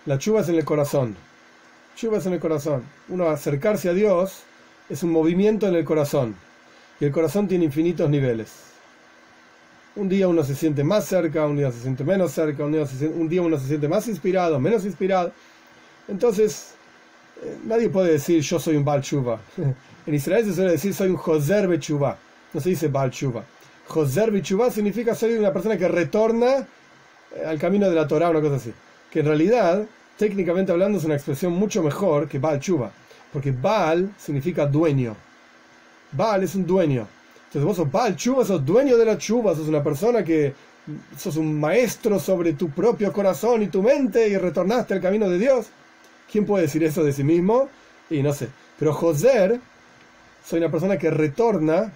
la tshuva es en el corazón. Tshuva es en el corazón. Uno acercarse a Dios es un movimiento en el corazón. Y el corazón tiene infinitos niveles. Un día uno se siente más cerca, un día se siente menos cerca, un día uno se siente más inspirado, menos inspirado. Entonces, nadie puede decir yo soy un Baal Tshuva. En Israel se suele decir soy un Joser B'Tshuva. No se dice Baal Tshuva. Joser B'Tshuva significa soy una persona que retorna al camino de la Torah, una cosa así. Que en realidad, técnicamente hablando, es una expresión mucho mejor que Baal Tshuva. Porque Baal significa dueño. Baal es un dueño. Entonces vos sos Baal Tshuva, sos dueño de la Tshuva, sos una persona que sos un maestro sobre tu propio corazón y tu mente y retornaste al camino de Dios. ¿Quién puede decir eso de sí mismo? Y no sé. Pero Joser, soy una persona que retorna,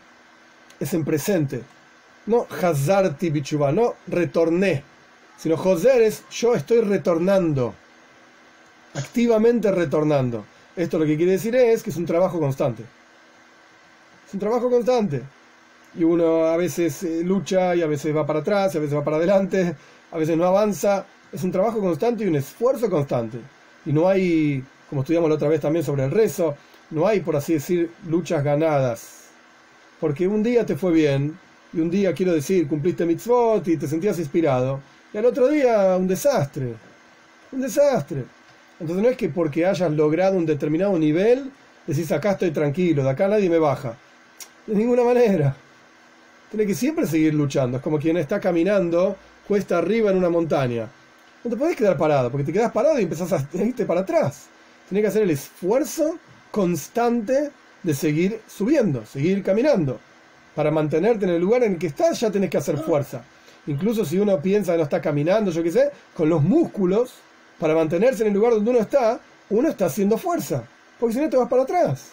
es en presente. No Hazarti B'Tshuva, no retorné. Sino Joser es yo estoy retornando. Activamente retornando. Esto lo que quiere decir es que es un trabajo constante. Es un trabajo constante. Y uno a veces lucha y a veces va para atrás, y a veces va para adelante, a veces no avanza. Es un trabajo constante y un esfuerzo constante. Y no hay, como estudiamos la otra vez también sobre el rezo, no hay, por así decir, luchas ganadas. Porque un día te fue bien, y un día, quiero decir, cumpliste mitzvot y te sentías inspirado, y al otro día un desastre. Un desastre. Entonces no es que porque hayas logrado un determinado nivel, decís acá estoy tranquilo, de acá nadie me baja. De ninguna manera. Tienes que siempre seguir luchando. Es como quien está caminando cuesta arriba en una montaña. No te podés quedar parado, porque te quedás parado y empezás a irte para atrás. Tienes que hacer el esfuerzo constante de seguir subiendo, seguir caminando. Para mantenerte en el lugar en el que estás ya tenés que hacer fuerza. Incluso si uno piensa que no está caminando, yo qué sé, con los músculos, para mantenerse en el lugar donde uno está haciendo fuerza. Porque si no te vas para atrás.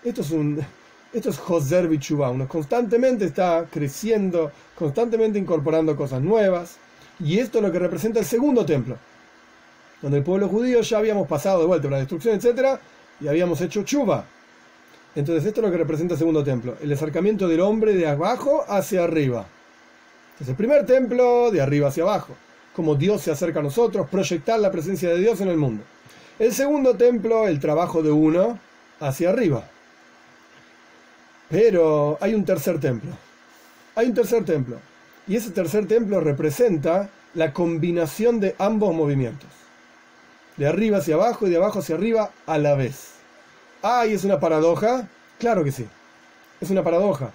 Esto es Joser B'Tshuva. Uno constantemente está creciendo, constantemente incorporando cosas nuevas. Y esto es lo que representa el segundo templo. Donde el pueblo judío ya habíamos pasado de vuelta por la destrucción, etc. Y habíamos hecho Tshuva. Entonces esto es lo que representa el segundo templo. El acercamiento del hombre de abajo hacia arriba. Entonces el primer templo de arriba hacia abajo. Como Dios se acerca a nosotros, proyectar la presencia de Dios en el mundo. El segundo templo, el trabajo de uno hacia arriba. Pero hay un tercer templo. Hay un tercer templo. Y ese tercer templo representa la combinación de ambos movimientos. De arriba hacia abajo y de abajo hacia arriba a la vez. ¿Y es una paradoja? Claro que sí. Es una paradoja.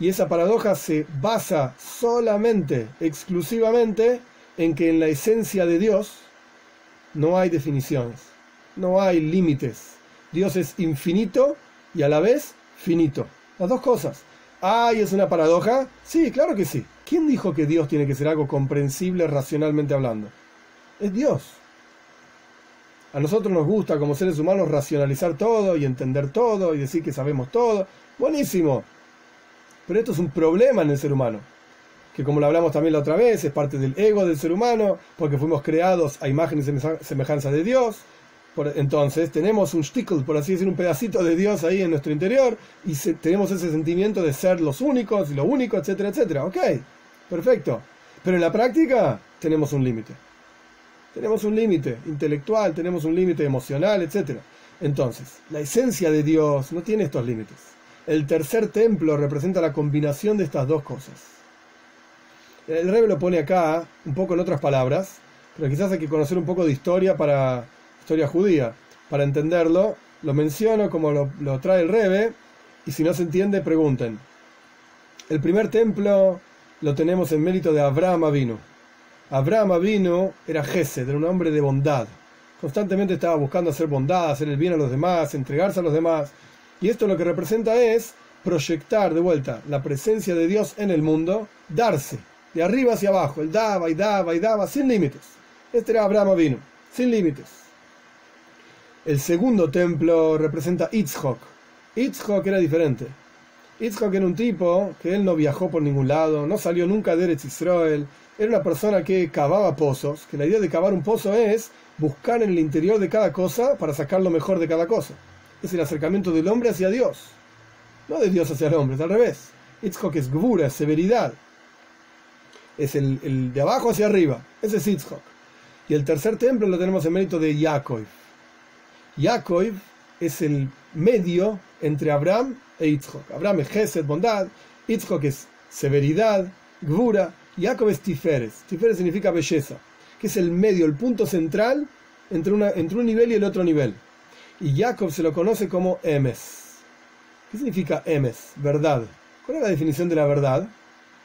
Y esa paradoja se basa solamente, exclusivamente, en que en la esencia de Dios no hay definiciones. No hay límites. Dios es infinito y a la vez finito. Las dos cosas. ¿Y es una paradoja? Sí, claro que sí. ¿Quién dijo que Dios tiene que ser algo comprensible racionalmente hablando? Es Dios. A nosotros nos gusta como seres humanos racionalizar todo y entender todo y decir que sabemos todo. Buenísimo. Pero esto es un problema en el ser humano. Que como lo hablamos también la otra vez, es parte del ego del ser humano, porque fuimos creados a imagen y semejanza de Dios. Entonces tenemos un shtickle, por así decir, un pedacito de Dios ahí en nuestro interior y tenemos ese sentimiento de ser los únicos y lo único, etcétera, etcétera. Ok, perfecto. Pero en la práctica tenemos un límite. Tenemos un límite intelectual, tenemos un límite emocional, etcétera. Entonces, la esencia de Dios no tiene estos límites. El tercer templo representa la combinación de estas dos cosas. El Rebbe lo pone acá, un poco en otras palabras, pero quizás hay que conocer un poco de historia judía. Para entenderlo, lo menciono como lo trae el Rebbe, y si no se entiende, pregunten. El primer templo lo tenemos en mérito de Abraham Avinu. Abraham Avinu era Gesed, era un hombre de bondad. Constantemente estaba buscando hacer bondad, hacer el bien a los demás, entregarse a los demás. Y esto lo que representa es proyectar de vuelta la presencia de Dios en el mundo, darse, de arriba hacia abajo. Él daba y daba y daba, sin límites. Este era Abraham Avinu, sin límites. El segundo templo representa Yitzhak. Yitzhak era diferente. Yitzhak era un tipo que él no viajó por ningún lado, no salió nunca de Eretz Israel. Era una persona que cavaba pozos, que la idea de cavar un pozo es buscar en el interior de cada cosa para sacar lo mejor de cada cosa. Es el acercamiento del hombre hacia Dios. No de Dios hacia el hombre, es al revés. Yitzhak es gvura, es severidad. es el de abajo hacia arriba, ese es Yitzhak. Y el tercer templo lo tenemos en mérito de Yaakov. Yaakov es el medio entre Abraham e Yitzhak. Abraham es Gesed, bondad, Yitzhak es severidad, Gvura, Yaakov es Tiferes. Tiferes significa belleza, que es el medio, el punto central entre un nivel y el otro nivel. Y Yaakov se lo conoce como Emes. ¿Qué significa Emes? Verdad. ¿Cuál es la definición de la verdad?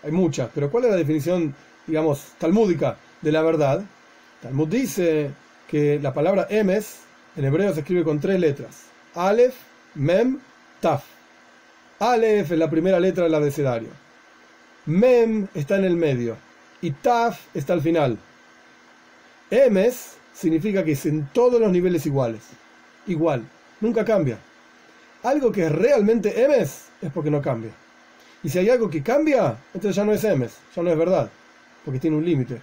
Hay muchas, pero ¿cuál es la definición, digamos, talmúdica de la verdad? Talmud dice que la palabra Emes en hebreo se escribe con 3 letras. Aleph, Mem, Taf. Aleph es la primera letra del abecedario. Mem está en el medio. Y Taf está al final. Emes significa que es en todos los niveles iguales. Igual. Nunca cambia. Algo que es realmente Emes es porque no cambia. Y si hay algo que cambia, entonces ya no es Emes, ya no es verdad. Porque tiene un límite.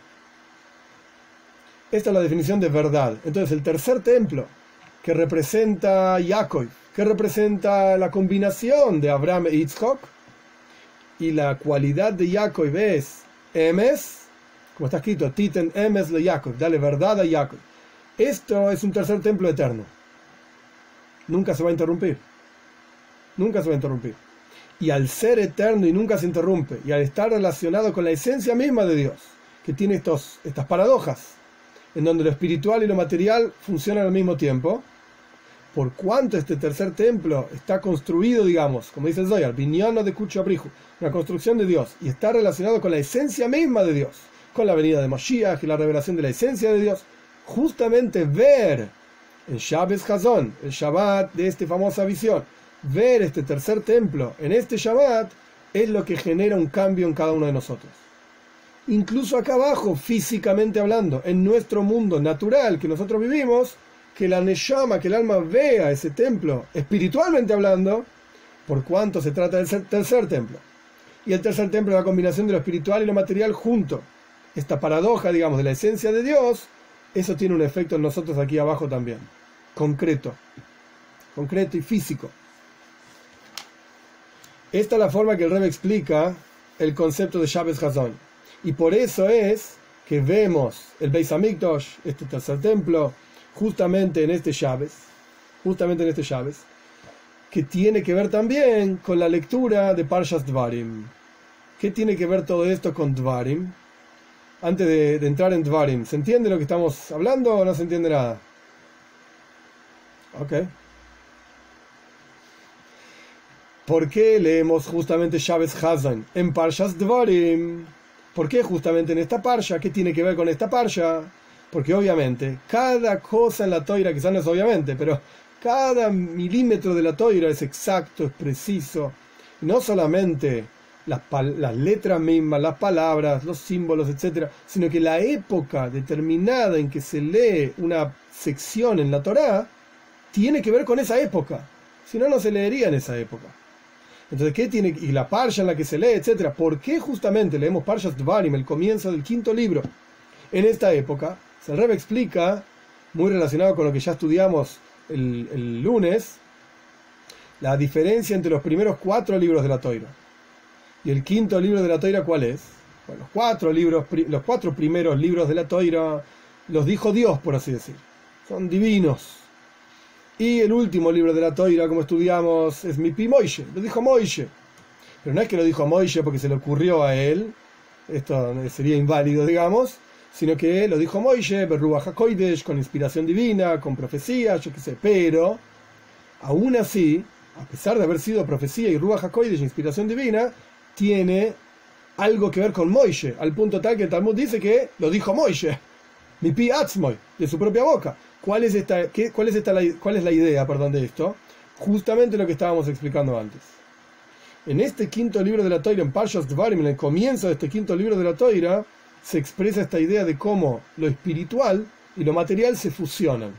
Esta es la definición de verdad. Entonces el tercer templo, que representa Yaakov, que representa la combinación de Abraham e Yitzhak, y la cualidad de Yaakov es Emes, como está escrito, Titen Emes le Yaakov, dale verdad a Yaakov. Esto es un tercer templo eterno. Nunca se va a interrumpir. Nunca se va a interrumpir. Y al ser eterno y nunca se interrumpe, y al estar relacionado con la esencia misma de Dios, que tiene estas paradojas, en donde lo espiritual y lo material funcionan al mismo tiempo, por cuanto este tercer templo está construido, digamos, como dice el Zohar, Binyan de Kucho Abrihu, una construcción de Dios, y está relacionado con la esencia misma de Dios, con la venida de Mashiach y la revelación de la esencia de Dios, justamente ver en Shabbos Hazón, el Shabbat de esta famosa visión, ver este tercer templo en este Shabbat es lo que genera un cambio en cada uno de nosotros. Incluso acá abajo, físicamente hablando, en nuestro mundo natural que nosotros vivimos, que la Neshama, que el alma vea ese templo, espiritualmente hablando, por cuanto se trata del tercer templo. Y el tercer templo es la combinación de lo espiritual y lo material junto. Esta paradoja, digamos, de la esencia de Dios, eso tiene un efecto en nosotros aquí abajo también. Concreto y físico. Esta es la forma que el Rebbe explica el concepto de Shabbos Hazón. Y por eso es que vemos el Beis Hamikdash, este tercer templo, justamente en este Shabbos, que tiene que ver también con la lectura de Parshas Dvarim. ¿Qué tiene que ver todo esto con Dvarim? Antes de entrar en Dvarim, ¿se entiende lo que estamos hablando o no se entiende nada? Ok. ¿Por qué leemos justamente Shabbos Hazón en Parshas Dvarim? ¿Por qué justamente en esta parsha? ¿Qué tiene que ver con esta parsha? Porque obviamente, cada cosa en la Toira, quizás no es obviamente, pero cada milímetro de la Toira es exacto, es preciso. No solamente las letras mismas, las palabras, los símbolos, etc., sino que la época determinada en que se lee una sección en la Torá tiene que ver con esa época. Si no, no se leería en esa época. Entonces, ¿qué tiene? Y la parsha en la que se lee, etcétera. ¿Por qué justamente leemos Parshas Dvarim, el comienzo del 5º libro, en esta época? El Rebbe explica, muy relacionado con lo que ya estudiamos el lunes, la diferencia entre los primeros 4 libros de la Toira. ¿Y el 5º libro de la Toira cuál es? Bueno, los 4 primeros libros de la Toira los dijo Dios, por así decir. Son divinos. Y el último libro de la Toira, como estudiamos, es Mipi Moishe, lo dijo Moishe. Pero no es que lo dijo Moishe porque se le ocurrió a él, esto sería inválido, digamos, sino que lo dijo Moishe, Berruach HaKodesh, con inspiración divina, con profecía, yo qué sé. Pero, aún así, a pesar de haber sido profecía y Ruach HaKodesh, inspiración divina, tiene algo que ver con Moishe, al punto tal que el Talmud dice que lo dijo Moishe, Mipi Atzmoy, de su propia boca. ¿Cuál es la idea, de esto? Justamente lo que estábamos explicando antes. En este 5º libro de la Toira, en Parshas Dvarim, en el comienzo de este 5º libro de la Toira, se expresa esta idea de cómo lo espiritual y lo material se fusionan.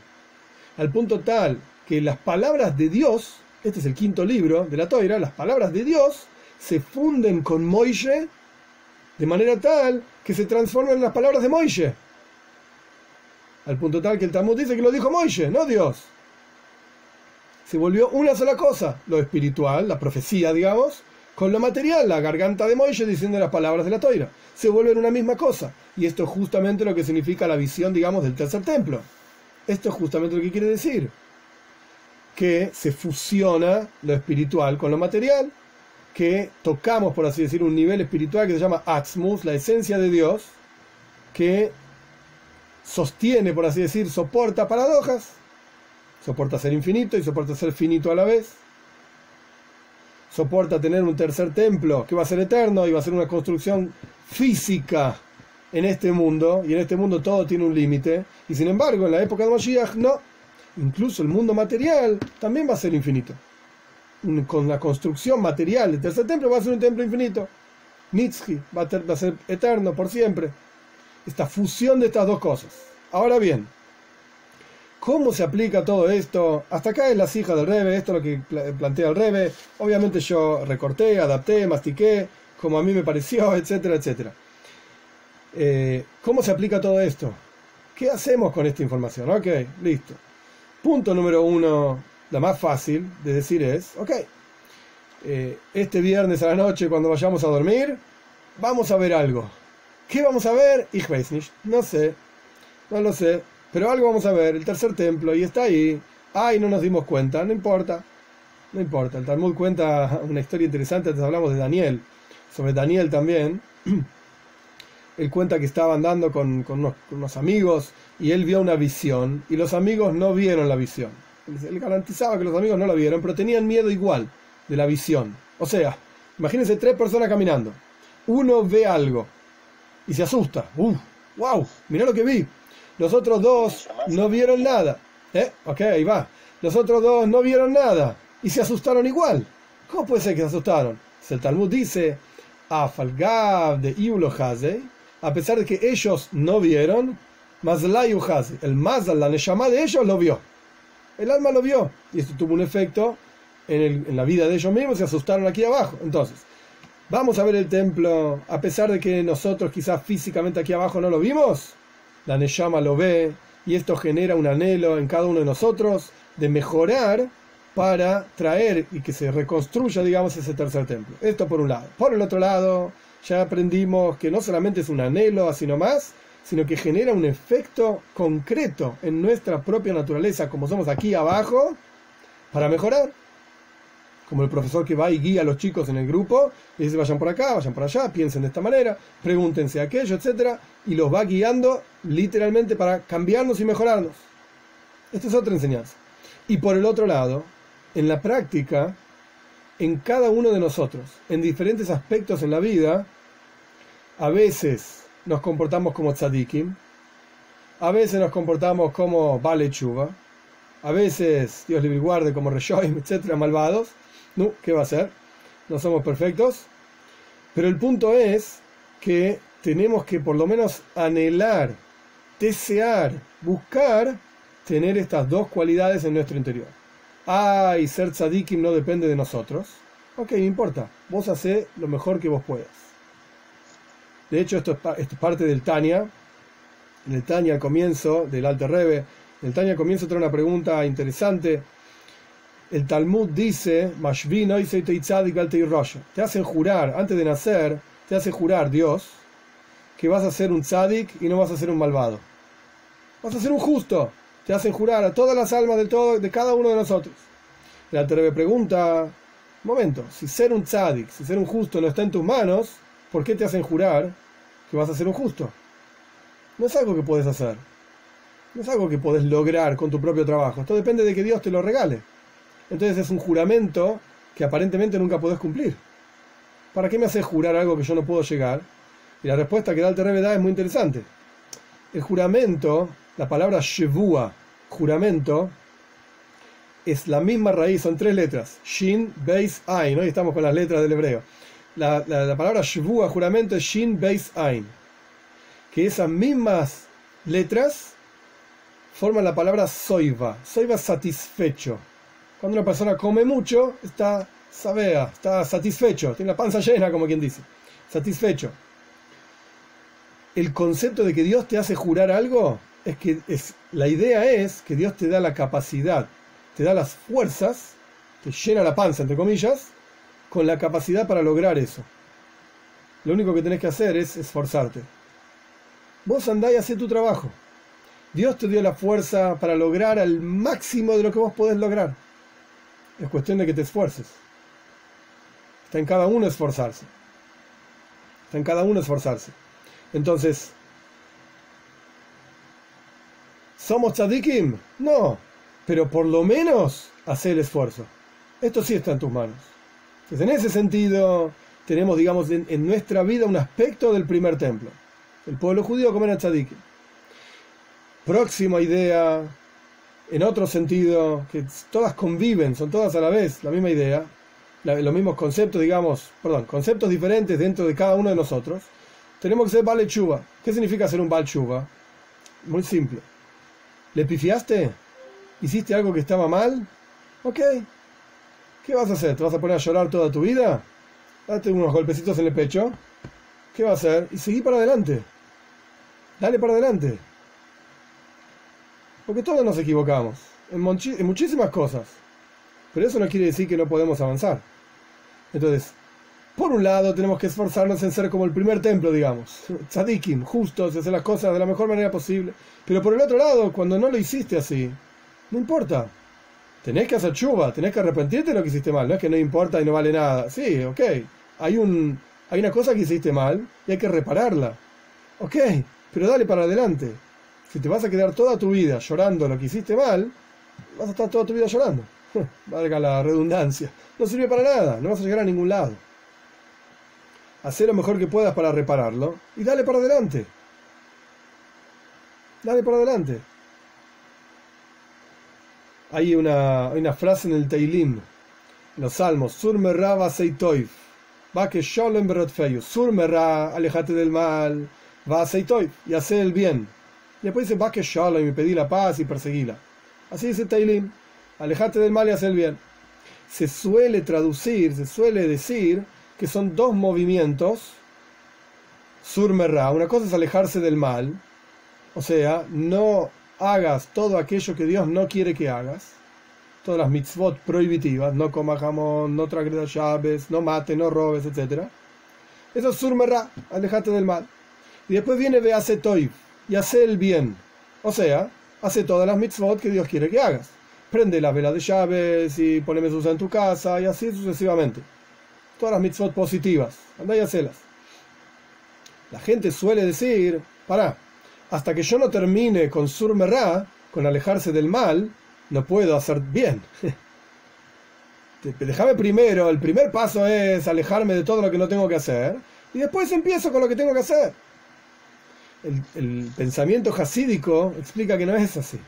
Al punto tal que las palabras de Dios, este es el 5º libro de la Toira, las palabras de Dios se funden con Moishe de manera tal que se transforman en las palabras de Moishe. Al punto tal que el Talmud dice que lo dijo Moishe, no Dios. Se volvió una sola cosa, lo espiritual, la profecía, digamos, con lo material, la garganta de Moisés diciendo las palabras de la Toira. Se vuelven una misma cosa. Y esto es justamente lo que significa la visión, digamos, del tercer templo. Esto es justamente lo que quiere decir. Que se fusiona lo espiritual con lo material, que tocamos, por así decir, un nivel espiritual que se llama Atzmus, la esencia de Dios, que sostiene, por así decir, soporta paradojas, soporta ser infinito y soporta ser finito a la vez, soporta tener un tercer templo que va a ser eterno y va a ser una construcción física en este mundo, y en este mundo todo tiene un límite, y sin embargo en la época de Mashiach no, incluso el mundo material también va a ser infinito. Con la construcción material del tercer templo va a ser un templo infinito, Nitzchi, va a ser eterno por siempre. Esta fusión de estas dos cosas. Ahora bien, ¿cómo se aplica todo esto? Hasta acá es las hijas del Rebbe, esto es lo que plantea el Rebbe. Obviamente yo recorté, adapté, mastiqué, como a mí me pareció, etcétera, etcétera. ¿Cómo se aplica todo esto? ¿Qué hacemos con esta información? Ok, listo. Punto número 1, la más fácil de decir es, ok, este viernes a la noche cuando vayamos a dormir, vamos a ver algo. ¿Qué vamos a ver? Ich weiß nicht. No sé. No lo sé. Pero algo vamos a ver. El tercer templo. Y está ahí. Ay, no nos dimos cuenta. No importa. No importa. El Talmud cuenta una historia interesante. Antes hablamos de Daniel. Sobre Daniel también. Él cuenta que estaba andando con unos amigos. Y él vio una visión. Y los amigos no vieron la visión. Él garantizaba que los amigos no la vieron. Pero tenían miedo igual de la visión. O sea, imagínense 3 personas caminando. Uno ve algo y se asusta. ¡Wow! Mirá lo que vi. Los otros 2 no vieron nada. Ok, ahí va. Los otros 2 no vieron nada y se asustaron igual. ¿Cómo puede ser que se asustaron? El Talmud dice, Afalgav de Iulo Hazei, a pesar de que ellos no vieron, Mazlayu Hazei, el Mazal, la Neshama de ellos lo vio. El alma lo vio. Y esto tuvo un efecto en la vida de ellos mismos, se asustaron aquí abajo. Entonces, vamos a ver el templo, a pesar de que nosotros quizás físicamente aquí abajo no lo vimos, la Neshama lo ve, y esto genera un anhelo en cada uno de nosotros de mejorar para traer y que se reconstruya, digamos, ese tercer templo. Esto por un lado. Por el otro lado, ya aprendimos que no solamente es un anhelo así nomás, sino que genera un efecto concreto en nuestra propia naturaleza, como somos aquí abajo, para mejorar. Como el profesor que va y guía a los chicos en el grupo, y dice vayan por acá, vayan por allá, piensen de esta manera, pregúntense aquello, etcétera, y los va guiando literalmente para cambiarnos y mejorarnos. Esta es otra enseñanza. Y por el otro lado, en la práctica, en cada uno de nosotros, en diferentes aspectos en la vida, a veces nos comportamos como tzadikim, a veces nos comportamos como Bale Tshuva, a veces, Dios libre y guarde, como Reshoim, etcétera, malvados. No, ¿qué va a ser? No somos perfectos. Pero el punto es que tenemos que por lo menos anhelar, desear, buscar tener estas dos cualidades en nuestro interior. Y ser tzadikim no depende de nosotros. Ok, no importa. Vos hacé lo mejor que vos puedas. De hecho, esto es parte del Tanya. En el Tanya, al comienzo del Alter Rebbe, en el Tanya al comienzo trae una pregunta interesante. El Talmud dice, te hacen jurar, antes de nacer, te hace jurar Dios, que vas a ser un tzadik y no vas a ser un malvado. Vas a ser un justo. Te hacen jurar a todas las almas de cada uno de nosotros. El Alter Rebbe pregunta, un momento, si ser un tzadik, si ser un justo no está en tus manos, ¿por qué te hacen jurar que vas a ser un justo? No es algo que puedes hacer. No es algo que puedes lograr con tu propio trabajo. Esto depende de que Dios te lo regale. Entonces es un juramento que aparentemente nunca podés cumplir. ¿Para qué me haces jurar algo que yo no puedo llegar? Y la respuesta que da el Alter Rebbe es muy interesante. El juramento, la palabra shevua, juramento, es la misma raíz, son 3 letras. Shin, Beis, Ain. Hoy estamos con las letras del hebreo. La palabra shevua, juramento, es Shin, Beis, Ain. Que esas mismas letras forman la palabra soiva. Soiva es satisfecho. Cuando una persona come mucho, está sabea, está satisfecho, tiene la panza llena, como quien dice. Satisfecho. El concepto de que Dios te hace jurar algo, la idea es que Dios te da la capacidad, te da las fuerzas, te llena la panza, entre comillas, con la capacidad para lograr eso. Lo único que tenés que hacer es esforzarte. Vos andá y hacé tu trabajo. Dios te dio la fuerza para lograr al máximo de lo que vos podés lograr. Es cuestión de que te esfuerces. Está en cada uno esforzarse. Está en cada uno esforzarse. Entonces, ¿somos tzadikim? No, pero por lo menos hacé el esfuerzo. Esto sí está en tus manos. Entonces, en ese sentido, tenemos, digamos, en nuestra vida un aspecto del primer templo. El pueblo judío como era tzadikim. Próxima idea, en otro sentido, que todas conviven, son todas a la vez la misma idea, los mismos conceptos, conceptos diferentes dentro de cada uno de nosotros. Tenemos que ser Baal Tshuva. ¿Qué significa ser un Baal Tshuva? Muy simple. ¿Le pifiaste? ¿Hiciste algo que estaba mal? Ok. ¿Qué vas a hacer? ¿Te vas a poner a llorar toda tu vida? Date unos golpecitos en el pecho. ¿Qué vas a hacer? Y seguí para adelante. Dale para adelante. Porque todos nos equivocamos. En muchísimas cosas. Pero eso no quiere decir que no podemos avanzar. Entonces, por un lado tenemos que esforzarnos en ser como el primer templo, digamos. Tzadikim, justos, hacer las cosas de la mejor manera posible. Pero por el otro lado, cuando no lo hiciste así, no importa. Tenés que hacer tshuva, tenés que arrepentirte de lo que hiciste mal. No es que no importa y no vale nada. Sí, ok. Hay una cosa que hiciste mal y hay que repararla. Ok, pero dale para adelante. Si te vas a quedar toda tu vida llorando lo que hiciste mal, vas a estar toda tu vida llorando. Valga la redundancia. No sirve para nada, no vas a llegar a ningún lado. Hacé lo mejor que puedas para repararlo y dale para adelante. Dale para adelante. Hay una frase en el Teilim, en los Salmos: Sur merra va seitoif, va que sholem berotfeyu. Sur merra, alejate del mal, va seitoif, y hace el bien. Y después dice, va que sholem, y pedí la paz y perseguíla. Así dice Teilim, alejate del mal y hace el bien. Se suele decir que son dos movimientos, sur merra. Una cosa es alejarse del mal, o sea, no hagas todo aquello que Dios no quiere que hagas, todas las mitzvot prohibitivas, no comas jamón, no tragredas llaves, no mates, no robes, etc. Eso es sur merra, alejate del mal. Y después viene vease toiv, y hace el bien, o sea, hace todas las mitzvot que Dios quiere que hagas. Prende la vela de llaves y poneme mezuzá en tu casa, y así sucesivamente. Todas las mitzvot positivas, andá y hacelas. La gente suele decir, hasta que yo no termine con sur merra, con alejarse del mal, no puedo hacer bien. Déjame primero, el primer paso es alejarme de todo lo que no tengo que hacer, y después empiezo con lo que tengo que hacer. El pensamiento hasídico explica que no es así.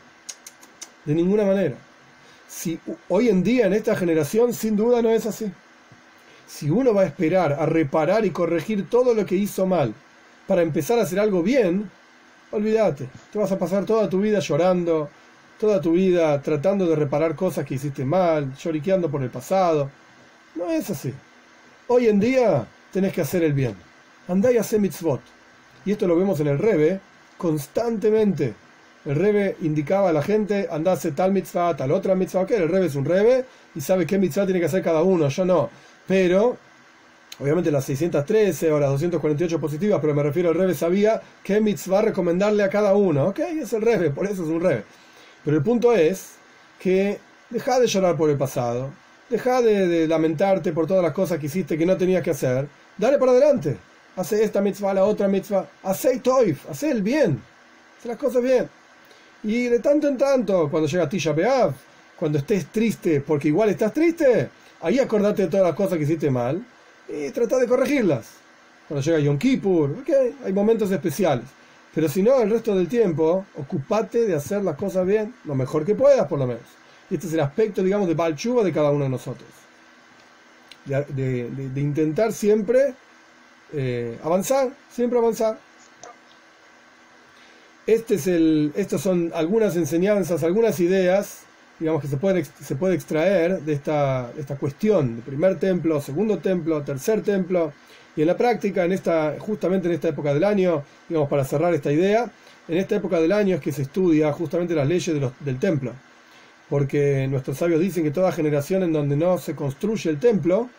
De ninguna manera. Si hoy en día, en esta generación, sin duda no es así. Si uno va a esperar a reparar y corregir todo lo que hizo mal para empezar a hacer algo bien, olvídate, te vas a pasar toda tu vida llorando, toda tu vida tratando de reparar cosas que hiciste mal, lloriqueando por el pasado. No es así. Hoy en día tenés que hacer el bien. Andá y hacé mitzvot. Y esto lo vemos en el Rebbe constantemente. El Rebbe indicaba a la gente, andá a hacer tal mitzvah, tal otra mitzvah. Ok, el Rebbe es un Rebbe y sabe qué mitzvah tiene que hacer cada uno, yo no. Pero, obviamente las 613 o las 248 positivas, pero me refiero al Rebbe sabía qué mitzvah recomendarle a cada uno. Ok, es el Rebbe, por eso es un Rebbe. Pero el punto es que dejá de llorar por el pasado, dejá de lamentarte por todas las cosas que hiciste que no tenías que hacer, dale para adelante. Hace esta mitzvah, la otra mitzvah, hace toif, hace el bien, hace las cosas bien. Y de tanto en tanto, cuando llega Tisha B'Av, cuando estés triste, porque igual estás triste, ahí acordate de todas las cosas que hiciste mal y trata de corregirlas. Cuando llega Yom Kippur, okay, hay momentos especiales. Pero si no, el resto del tiempo, ocupate de hacer las cosas bien, lo mejor que puedas por lo menos. Y este es el aspecto, digamos, de Baal Tshuva de cada uno de nosotros. De intentar siempre avanzar, siempre avanzar. Estas son algunas enseñanzas, algunas ideas, digamos, que se puede extraer de esta cuestión de primer templo, segundo templo, tercer templo. Y en la práctica, justamente en esta época del año, digamos, para cerrar esta idea, en esta época del año es que se estudia justamente las leyes del templo. Porque nuestros sabios dicen que toda generación en donde no se construye el templo,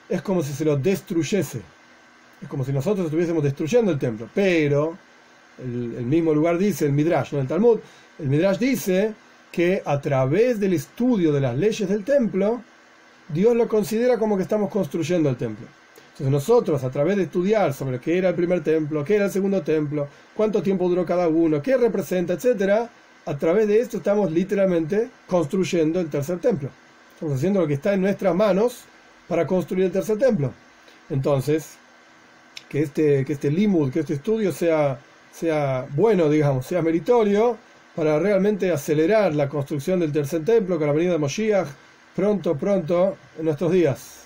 es como si se lo destruyese. Es como si nosotros estuviésemos destruyendo el templo. Pero el mismo lugar dice, el Midrash, no el Talmud, el Midrash dice que a través del estudio de las leyes del templo, Dios lo considera como que estamos construyendo el templo. Entonces nosotros, a través de estudiar sobre qué era el primer templo, qué era el segundo templo, cuánto tiempo duró cada uno, qué representa, etcétera, a través de esto estamos literalmente construyendo el tercer templo. Estamos haciendo lo que está en nuestras manos para construir el tercer templo. Entonces, que este limud, que este estudio sea bueno, digamos, sea meritorio, para realmente acelerar la construcción del tercer templo con la venida de Moshiach pronto en nuestros días.